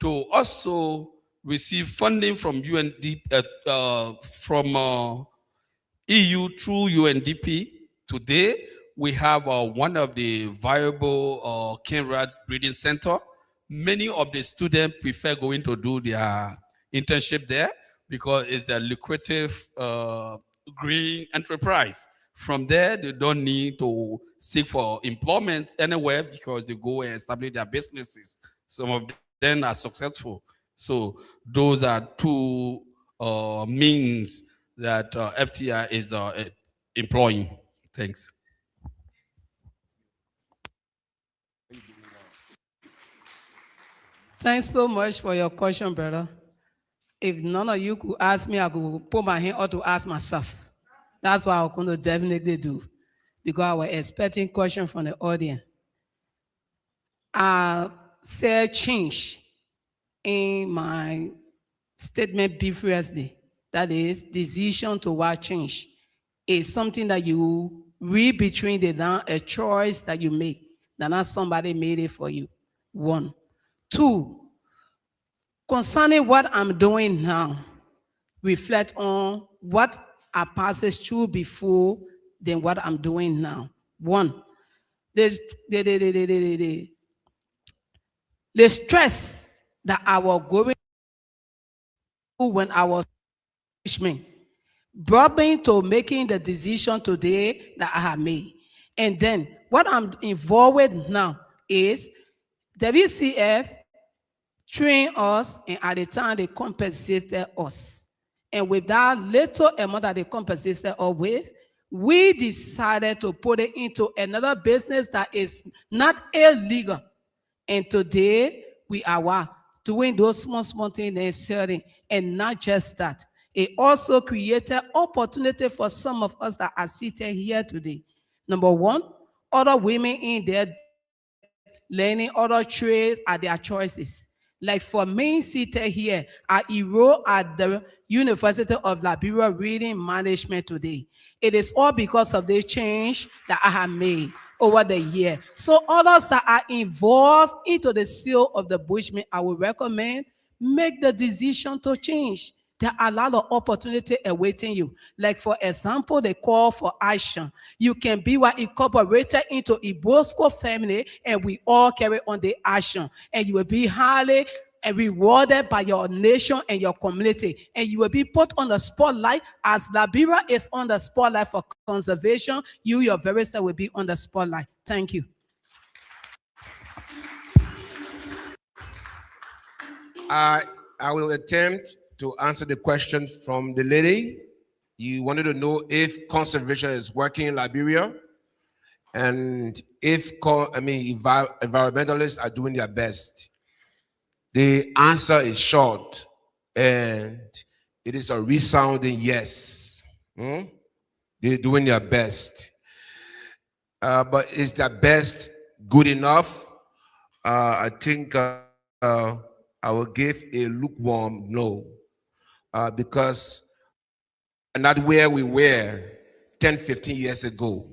to also receive funding from EU through UNDP. Today, we have one of the viable Kenrad breeding center. Many of the students prefer going to do their internship there because it's a lucrative green enterprise. From there, they don't need to seek for employment anywhere because they go and establish their businesses. Some of them are successful. So those are two means that FTI is employing. Thanks. Thanks so much for your question, brother. If none of you could ask me, I could put my hand up to ask myself. That's what I'm going to definitely do, because I was expecting questions from the audience. I said change in my statement previously. That is, decision to what change is something that you read between the line, a choice that you make, that not somebody made it for you. One. Two, concerning what I'm doing now, reflect on what I passed through before than what I'm doing now. One, the stress that I was going through when I was me brought me to making the decision today that I have made. And then what I'm involved with now is WCF train us, and at the time they compensated us. And with that little amount that they compensated us with, we decided to put it into another business that is not illegal. And today we are doing those small things necessary. And not just that, it also created opportunity for some of us that are seated here today. Number one, other women in there learning other trades are their choices. Like for me seated here, I enrolled at the University of Liberia Reading Management today. It is all because of the change that I have made over the year. So others that are involved into the seal of the Bushman, I would recommend make the decision to change. There are a lot of opportunity awaiting you. Like for example, the call for action. You can be incorporated into a Bosco family, and we all carry on the action, and you will be highly and rewarded by your nation and your community. And you will be put on the spotlight as Liberia is on the spotlight for conservation. You, your very self, will be on the spotlight. Thank you. I will attempt to answer the question from the lady. You wanted to know if conservation is working in Liberia and if environmentalists are doing their best. The answer is short, and it is a resounding yes. They're doing their best. But is their best good enough? I think I will give a lukewarm no. Because not where we were 10, 15 years ago.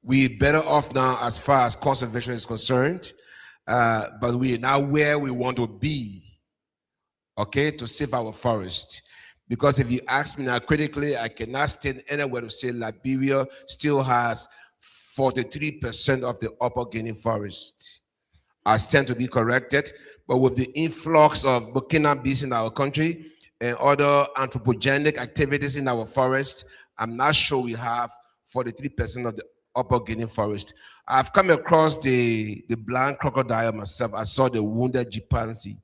We're better off now as far as conservation is concerned. But we are now where we want to be, okay, to save our forest. Because if you ask me now critically, I cannot stand anywhere to say Liberia still has 43% of the Upper Guinea forest. I stand to be corrected, but with the influx of Burkina in our country and other anthropogenic activities in our forest, I'm not sure we have 43% of the Upper Guinea forest. I've come across the blind crocodile myself. I saw the wounded chimpanzee.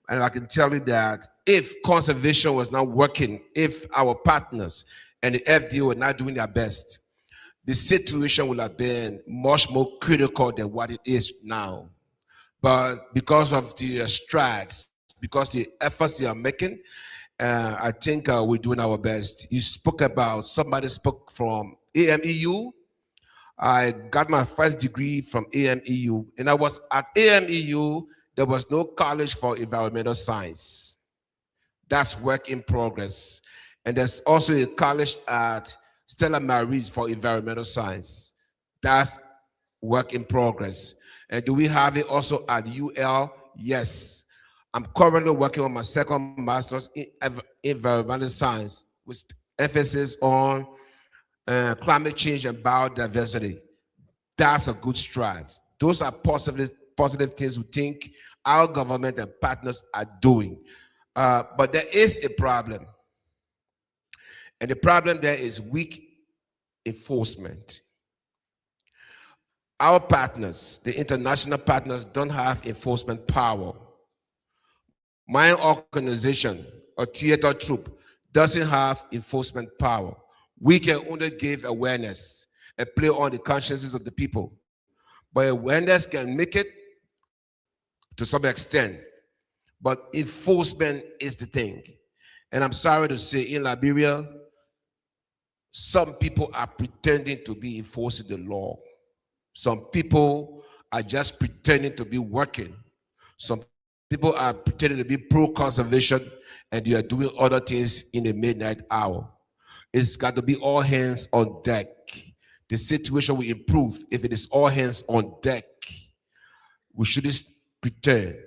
And I can tell you that if conservation was not working, if our partners and the FDO were not doing their best, the situation would have been much more critical than what it is now. But because of the strides, because the efforts they are making, I think we're doing our best. You spoke about, somebody spoke from AMEU. I got my first degree from AMEU, and I was at AMEU. There was no college for environmental science. That's work in progress. And there's also a college at Stella Maris for environmental science. That's work in progress. And do we have it also at UL? Yes. I'm currently working on my second master's in environmental science with emphasis on climate change and biodiversity. That's a good stride. Those are positive things we think our government and partners are doing. But there is a problem. And the problem there is weak enforcement. Our partners, the international partners, don't have enforcement power. My organization, or theater troupe, doesn't have enforcement power. We can only give awareness and play on the consciences of the people. But awareness can make it to some extent. But enforcement is the thing. And I'm sorry to say, in Liberia, some people are pretending to be enforcing the law. Some people are just pretending to be working. Some people are pretending to be pro-conservation, and they are doing other things in the midnight hour. It's got to be all hands on deck. The situation will improve if it is all hands on deck. We shouldn't pretend.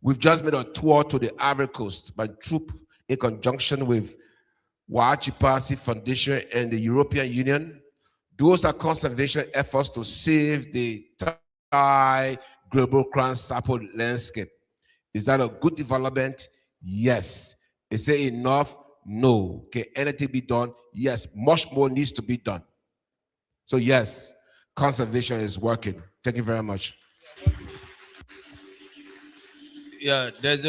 We've just made a tour to the Ivory Coast by troop in conjunction with Wild Chimpanzee Foundation and the European Union. Those are conservation efforts to save the Thai global crown sapwood landscape. Is that a good development? Yes. Is it enough? No. Can anything be done? Yes. Much more needs to be done. So yes, conservation is working. Thank you very much. Yeah, there's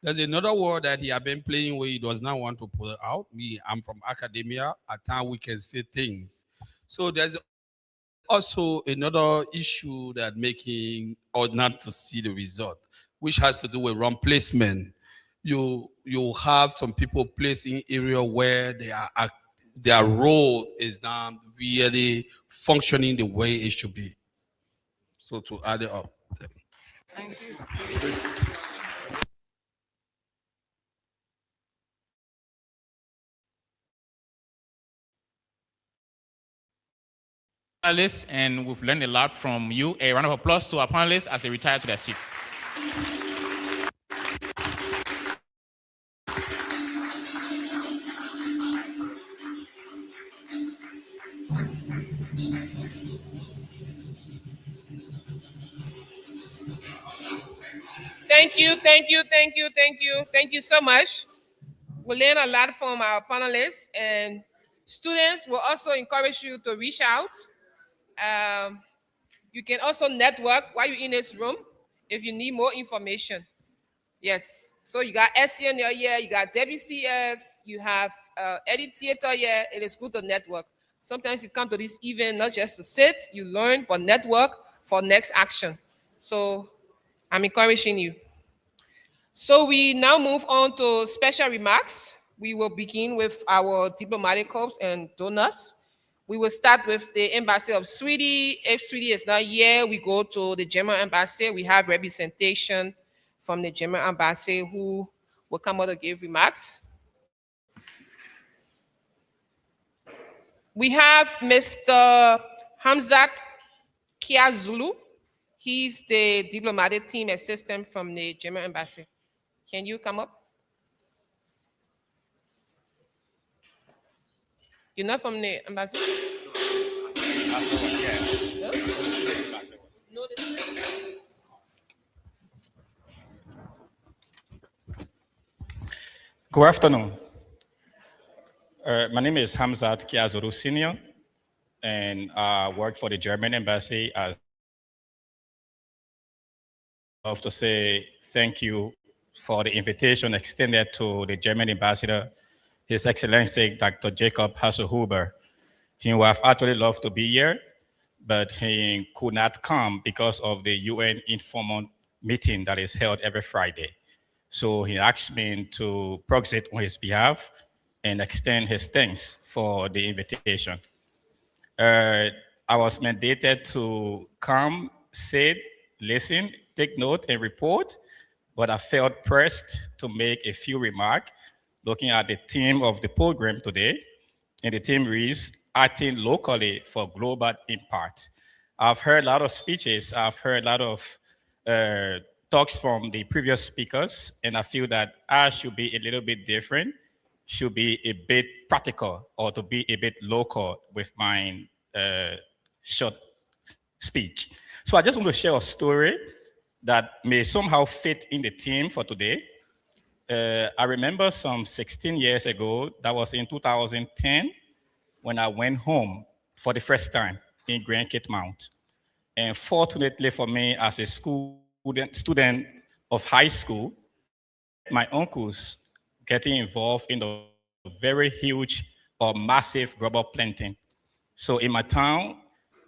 another word that he has been playing where he does not want to put out. I'm from academia. At times we can say things. So there's also another issue that making us not to see the result, which has to do with wrong placement. You have some people placed in area where their role is not really functioning the way it should be. So to add it up. Thank you. Panelists, and we've learned a lot from you. A round of applause to our panelists as they retire to their seats. Thank you, thank you, thank you, thank you. Thank you so much. We learn a lot from our panelists, and students will also encourage you to reach out. You can also network while you're in this room if you need more information. Yes, so you got SCN here, you got WCF, you have Edit Theater here. It is good to network. Sometimes you come to this event not just to sit, you learn, but network for next action. So I'm encouraging you. So we now move on to special remarks. We will begin with our diplomatic corps and donors. We will start with the Embassy of Sweden. If Sweden is not here, we go to the German Embassy. We have representation from the German Embassy who will come out to give remarks. We have Mr. Hamzat Kiazulu. He's the diplomatic team assistant from the German Embassy. Can you come up? You're not from the embassy? No? No, Good afternoon. My name is Hamzat Kiazuru Senior, and I work for the German Embassy. I love to say thank you for the invitation extended to the German Ambassador, His Excellency Dr. Jacob Hasselhuber. He would have actually loved to be here, but he could not come because of the UN informal meeting that is held every Friday. So he asked me to proxy on his behalf and extend his thanks for the invitation. I was mandated to come, sit, listen, take note, and report, but I felt pressed to make a few remarks looking at the theme of the program today. And the theme reads, Acting Locally for Global Impact. I've heard a lot of speeches, I've heard a lot of talks from the previous speakers, and I feel that I should be a little bit different, should be a bit practical, or to be a bit local with my short speech. So I just want to share a story that may somehow fit in the theme for today. I remember some 16 years ago, that was in 2010, when I went home for the first time in Grand Cape Mount. And fortunately for me, as a student of high school, my uncles getting involved in the very huge or massive rubber planting. So in my town,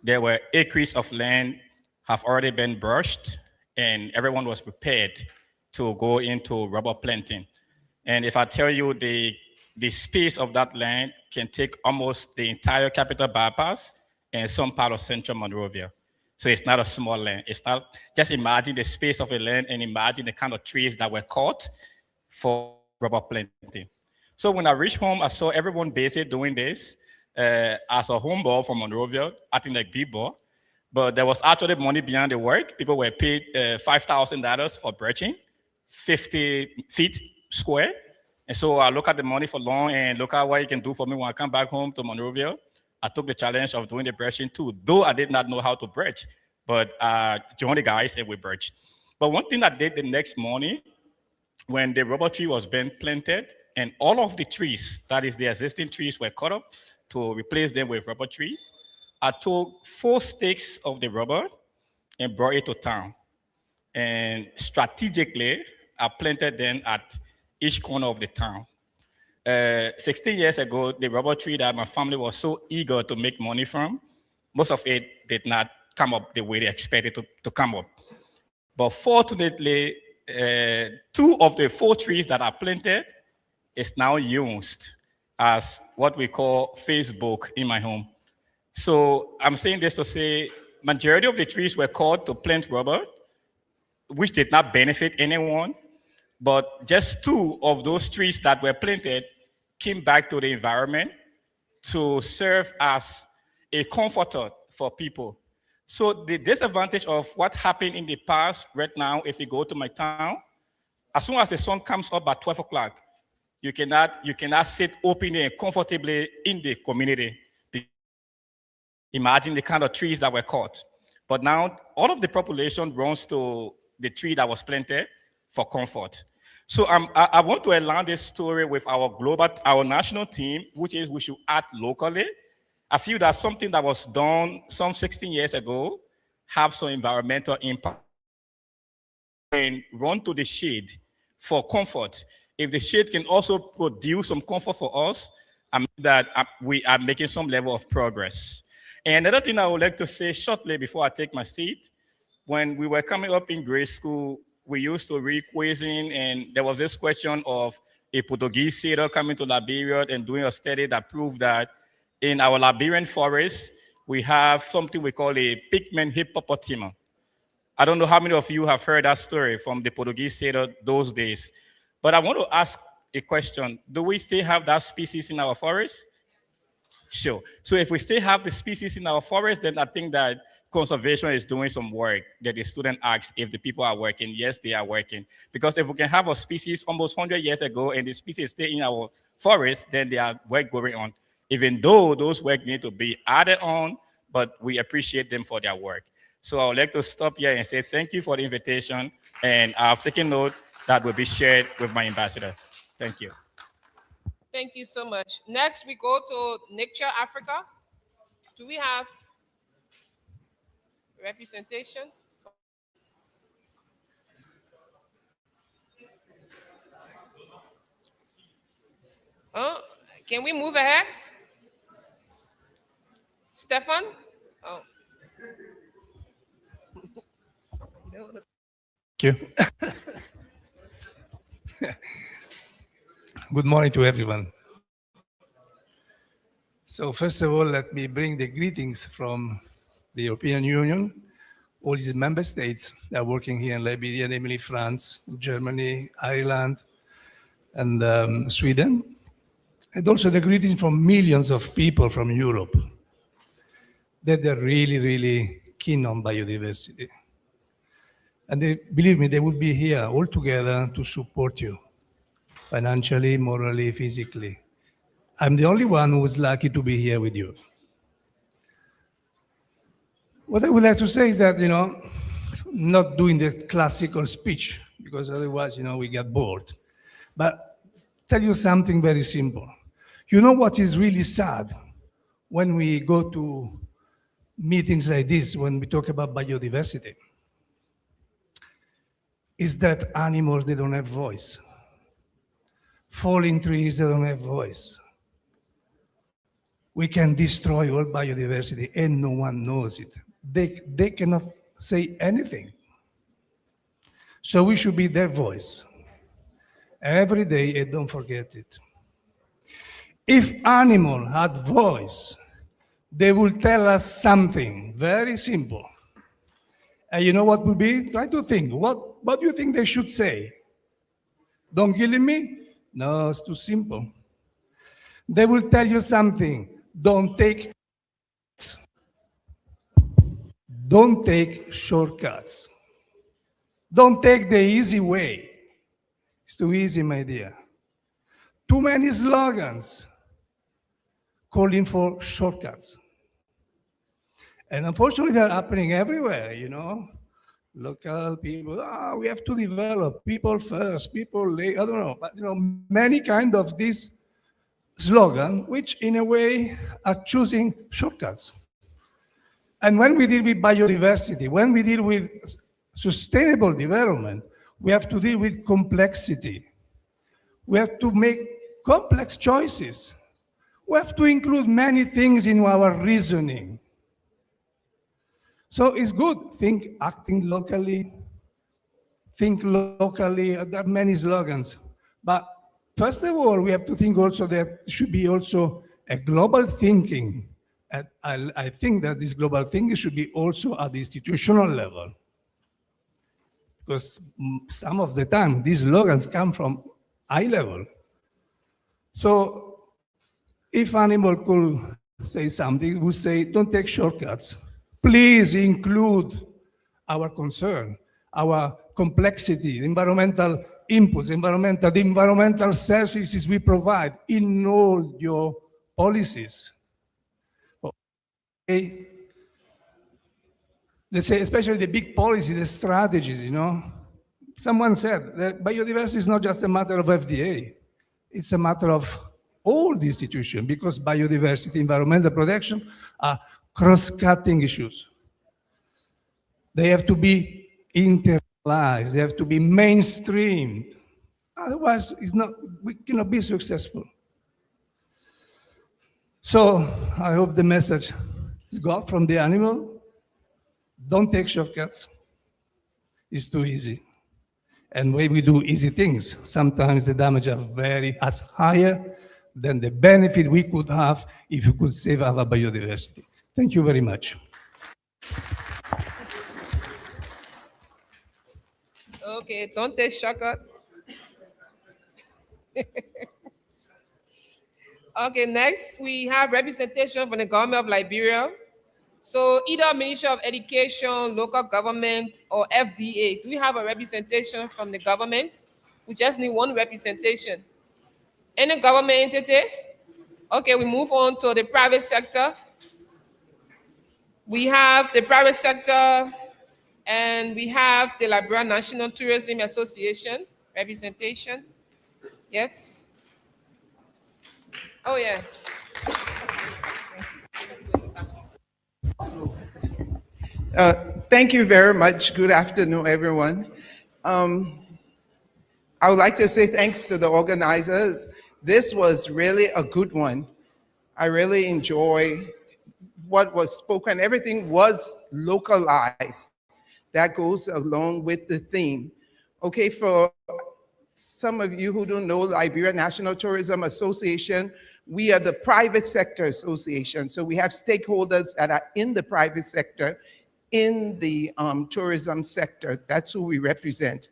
there were acres of land have already been brushed, and everyone was prepared to go into rubber planting. And if I tell you the space of that land can take almost the entire Capital Bypass and some part of Central Monrovia. So it's not a small land. It's not, just imagine the space of a land and imagine the kind of trees that were cut for rubber planting. So when I reached home, I saw everyone busy doing this. As a homeball from Monrovia, acting like big ball. But there was actually money behind the work. People were paid $5,000 for birching, 50 feet square. And so I look at the money for long and look at what you can do for me when I come back home to Monrovia. I took the challenge of doing the birching too, though I did not know how to birch, but joined the guys and we birched. But one thing I did the next morning, when the rubber tree was being planted and all of the trees, that is the existing trees, were cut up to replace them with rubber trees, I took 4 sticks of the rubber and brought it to town. And strategically, I planted them at each corner of the town. 16 years ago, the rubber tree that my family was so eager to make money from, most of it did not come up the way they expected to come up. But fortunately, 2 of the 4 trees that I planted is now used as what we call Facebook in my home. So I'm saying this to say, majority of the trees were cut to plant rubber, which did not benefit anyone. But just 2 of those trees that were planted came back to the environment to serve as a comforter for people. So the disadvantage of what happened in the past right now, if you go to my town, as soon as the sun comes up at 12 o'clock, you cannot sit openly and comfortably in the community Imagine the kind of trees that were cut. But now all of the population runs to the tree that was planted for comfort. So I want to align this story with our national team, which is we should act locally. I feel that something that was done some 16 years ago have some environmental impact. And run to the shade for comfort. If the shade can also produce some comfort for us, I mean that we are making some level of progress. And another thing I would like to say shortly before I take my seat, when we were coming up in grade school, we used to read quizzing, and there was this question of a Portuguese sailor coming to Liberia and doing a study that proved that in our Liberian forest, we have something we call a pigment hippopotamus. I don't know how many of you have heard that story from the Portuguese sailor those days, but I want to ask a question. Do we still have that species in our forest? Sure. So if we still have the species in our forest, then I think that conservation is doing some work that the student asks if the people are working. Yes, they are working. Because if we can have a species almost 100 years ago and the species stay in our forest, then there are work going on. Even though those work need to be added on, but we appreciate them for their work. So I would like to stop here and say thank you for the invitation, and I've taken note that will be shared with my ambassador. Thank you. Thank you so much. Next, we go to Nature Africa. Do we have representation? Oh, can we move ahead? Stefan? Oh. Thank you. Good morning to everyone. So first of all, let me bring the greetings from the European Union, all its member states that are working here in Liberia, namely France, Germany, Ireland, and Sweden. And also the greetings from millions of people from Europe that they're really, really keen on biodiversity. And they, believe me, they would be here all together to support you, financially, morally, physically. I'm the only one who was lucky to be here with you. What I would like to say is that, not doing the classical speech, because otherwise, we get bored. But tell you something very simple. You know what is really sad when we go to meetings like this, when we talk about biodiversity? Is that animals, they don't have voice. Falling trees, they don't have voice. We can destroy all biodiversity and no one knows it. They cannot say anything. So we should be their voice every day, and don't forget it. If animals had voice, they will tell us something very simple. And you know what would be? Try to think. What do you think they should say? Don't kill me? No, it's too simple. They will tell you something. Don't take shortcuts. Don't take the easy way. It's too easy, my dear. Too many slogans calling for shortcuts. And unfortunately, they're happening everywhere, Local people, we have to develop people first, people late, I don't know. But, many kind of this slogan, which in a way are choosing shortcuts. And when we deal with biodiversity, when we deal with sustainable development, we have to deal with complexity. We have to make complex choices. We have to include many things in our reasoning. So it's good, acting locally, think locally, there are many slogans. But first of all, we have to think also that there should be also a global thinking. And I think that this global thinking should be also at the institutional level. Because some of the time, these slogans come from high level. So if animal could say something, it would say, don't take shortcuts. Please include our concern, our complexity, the environmental inputs, the environmental services we provide in all your policies. let's say, especially the big policy, the strategies, you know. Someone said that biodiversity is not just a matter of FDA, it's a matter of all the institutions, because biodiversity, environmental protection are cross-cutting issues. They have to be internalized, they have to be mainstreamed. Otherwise, we cannot be successful. So I hope the message is got from the animal. Don't take shortcuts. It's too easy. And when we do easy things, sometimes the damage is higher than the benefit we could have if we could save our biodiversity. Thank you very much. Okay, don't take shortcut. Okay, next we have representation from the government of Liberia. So either Ministry of Education, local government, or FDA. Do we have a representation from the government? We just need one representation. Any government entity? Okay, we move on to the private sector. We have the private sector, and we have the Liberia National Tourism Association representation. Yes? Oh, yeah. Thank you very much. Good afternoon, everyone. I would like to say thanks to the organizers. This was really a good one. I really enjoyed what was spoken. Everything was localized. That goes along with the theme. Okay, for some of you who don't know, Liberia National Tourism Association, we are the private sector association. So we have stakeholders that are in the private sector, in the tourism sector. That's who we represent.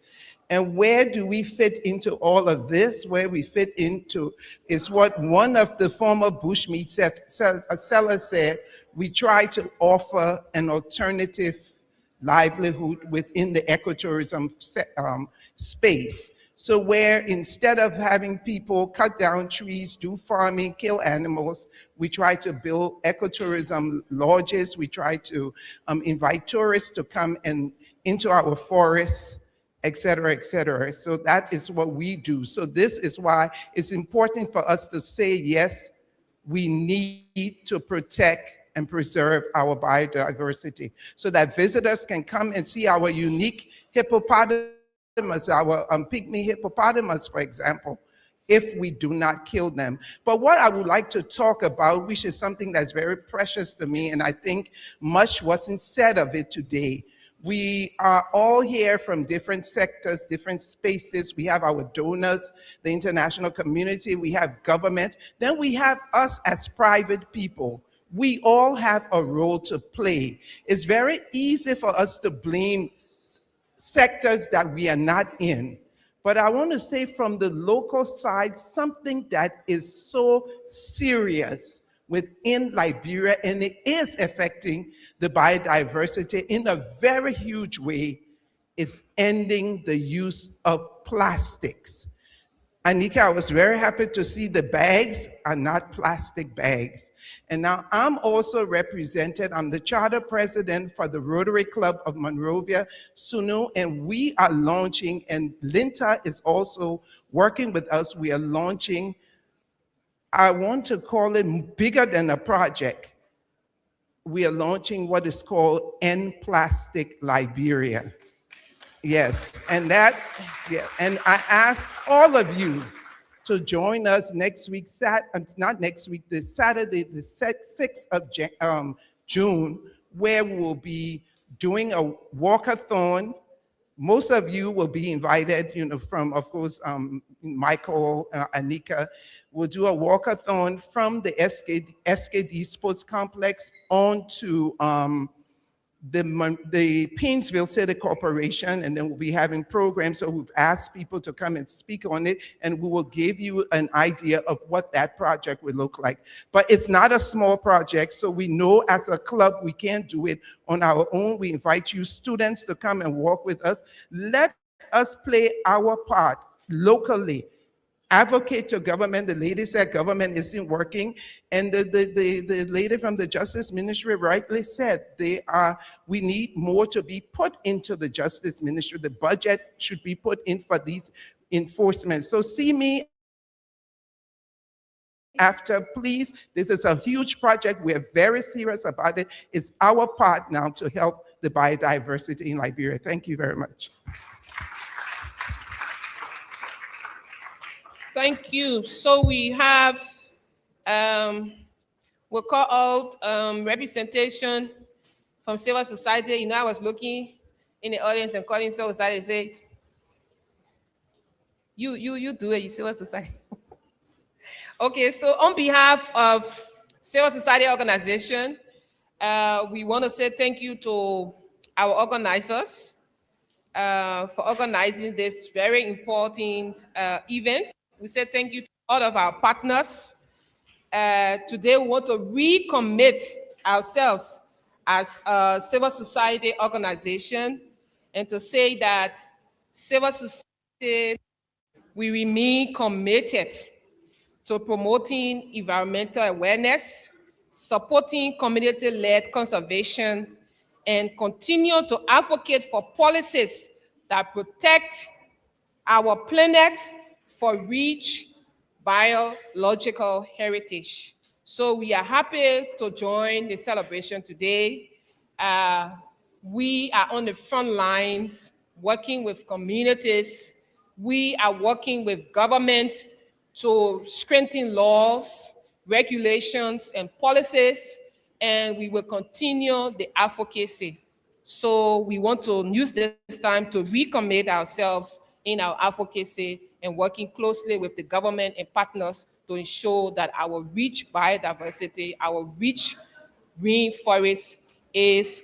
And where do we fit into all of this? Where we fit into is what one of the former bushmeat sellers said: we try to offer an alternative livelihood within the ecotourism space. So where instead of having people cut down trees, do farming, kill animals, we try to build ecotourism lodges. We try to invite tourists to come into our forests, et cetera, et cetera. So that is what we do. So this is why it's important for us to say, yes, we need to protect and preserve our biodiversity so that visitors can come and see our unique hippopotamus, our pygmy hippopotamus, for example, if we do not kill them. But what I would like to talk about, which is something that's very precious to me, and I think much wasn't said of it today. We are all here from different sectors, different spaces. We have our donors, the international community, we have government, then we have us as private people. We all have a role to play. It's very easy for us to blame sectors that we are not in. But I want to say from the local side, something that is so serious within Liberia, and it is affecting the biodiversity in a very huge way, is ending the use of plastics. Anika, I was very happy to see the bags are not plastic bags. And now I'm also represented, I'm the charter president for the Rotary Club of Monrovia, Sunu, and we are launching, and Linta is also working with us, we are launching, I want to call it bigger than a project. We are launching what is called End Plastic Liberia. Yes, and and I ask all of you to join us next week, not next week, this Saturday, the 6th of June, where we will be doing a walkathon. Most of you will be invited, from, of course, Michael, Anika. We'll do a walkathon from the SKD Sports Complex on to the Painesville City Corporation, and then we'll be having programs. So we've asked people to come and speak on it, and we will give you an idea of what that project will look like. But it's not a small project, so we know as a club we can't do it on our own. We invite you students to come and walk with us. Let us play our part locally. advocate to government. The lady said government isn't working. And the lady from the Justice Ministry rightly said we need more to be put into the Justice Ministry. The budget should be put in for these enforcement. So see me after, please. This is a huge project. We're very serious about it. It's our part now to help the biodiversity in Liberia. Thank you very much. Thank you. So we have, we'll call out representation from civil society. You know, I was looking in the audience and calling civil society and say, you do it, you civil society. Okay, so on behalf of civil society organization, we want to say thank you to our organizers for organizing this very important event. We say thank you to all of our partners. Today, we want to recommit ourselves as a civil society organization and to say that civil society, we remain committed to promoting environmental awareness, supporting community-led conservation, and continue to advocate for policies that protect our planet for rich biological heritage. So we are happy to join the celebration today. We are on the front lines working with communities. We are working with government to strengthen laws, regulations, and policies, and we will continue the advocacy. So we want to use this time to recommit ourselves in our advocacy and working closely with the government and partners to ensure that our rich biodiversity, our rich rainforest is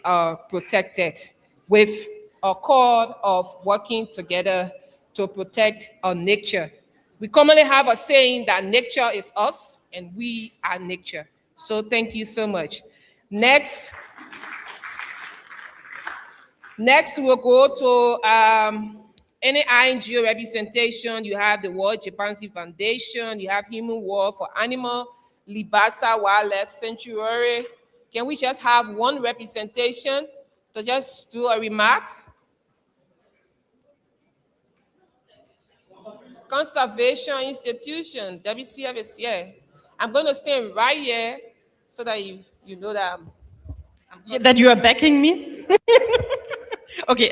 protected with a core of working together to protect our nature. We commonly have a saying that nature is us and we are nature. So thank you so much. Next we'll go to any INGO representation. You have the World Chimpanzee Foundation, you have Human World for Animal, Libasa Wildlife Sanctuary. Can we just have one representation to just do a remarks? Conservation Institution, WCF is here. I'm going to stand right here so that you know that that you are backing me. Okay,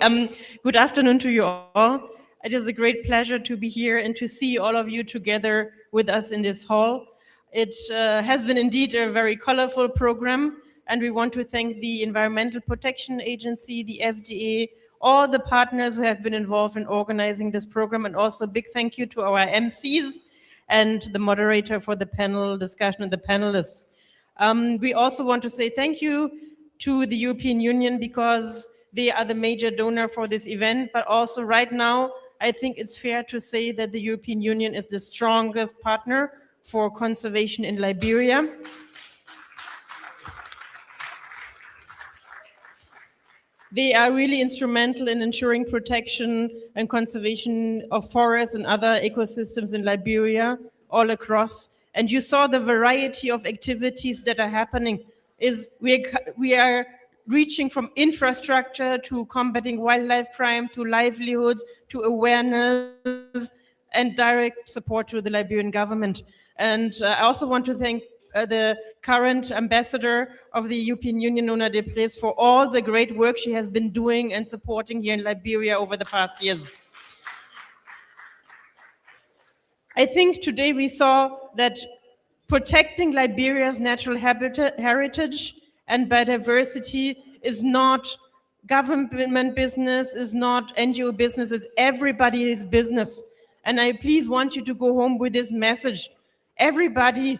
good afternoon to you all. It is a great pleasure to be here and to see all of you together with us in this hall. It has been indeed a very colorful program, and we want to thank the Environmental Protection Agency, the FDA, all the partners who have been involved in organizing this program, and also a big thank you to our MCs and the moderator for the panel discussion and the panelists. We also want to say thank you to the European Union because they are the major donor for this event, but also right now, I think it's fair to say that the European Union is the strongest partner for conservation in Liberia. They are really instrumental in ensuring protection and conservation of forests and other ecosystems in Liberia all across. And you saw the variety of activities that are happening. We are reaching from infrastructure to combating wildlife crime, to livelihoods, to awareness and direct support to the Liberian government. And I also want to thank the current ambassador of the European Union, Nona Depres, for all the great work she has been doing and supporting here in Liberia over the past years. I think today we saw that protecting Liberia's natural heritage and biodiversity is not government business, is not NGO business, it's everybody's business. And I please want you to go home with this message. Everybody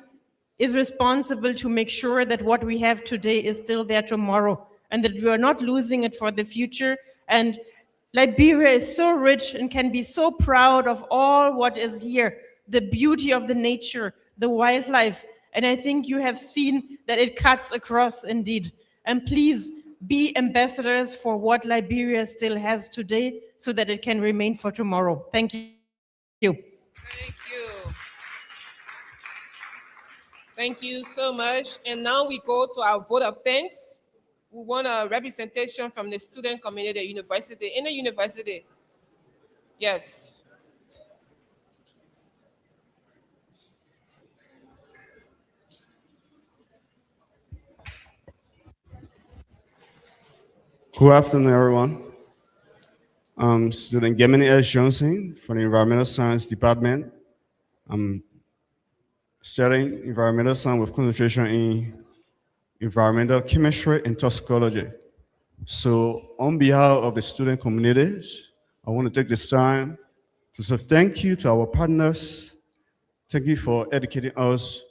is responsible to make sure that what we have today is still there tomorrow and that we are not losing it for the future. And Liberia is so rich and can be so proud of all what is here, the beauty of the nature, the wildlife. And I think you have seen that it cuts across indeed. And please be ambassadors for what Liberia still has today so that it can remain for tomorrow. Thank you. Thank you. Thank you so much. And now we go to our vote of thanks. We want a representation from the student community, university, in the university. Yes. Good afternoon, everyone. I'm student Gemini S. Johnson from the Environmental Science Department. I'm studying environmental science with concentration in environmental chemistry and toxicology. So on behalf of the student communities, I want to take this time to say thank you to our partners. Thank you for educating us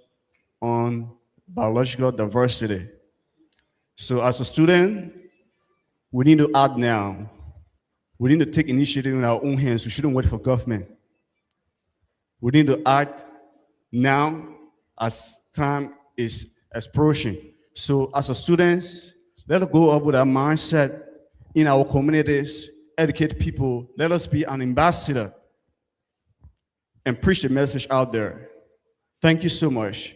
on biological diversity. So as a student, we need to act now. We need to take initiative in our own hands. We shouldn't wait for government. We need to act now as time is approaching. So as a students, let us go up with our mindset in our communities, educate people. Let us be an ambassador and preach the message out there. Thank you so much.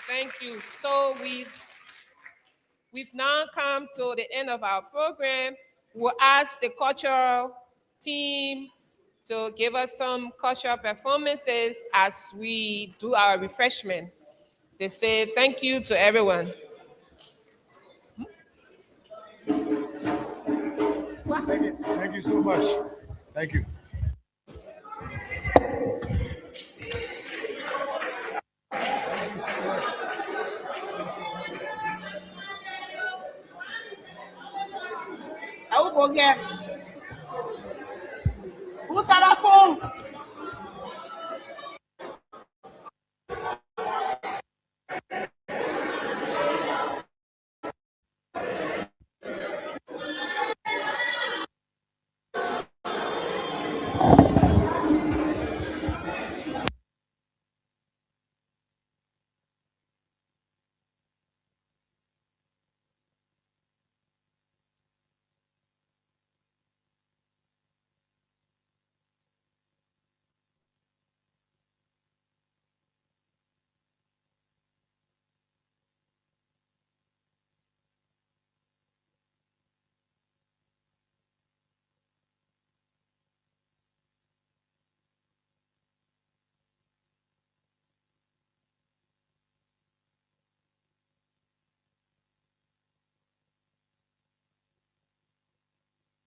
Thank you. So we've now come to the end of our program. We'll ask the cultural team to give us some cultural performances as we do our refreshment. They say thank you to everyone. Thank you so much. Thank you. I will forget.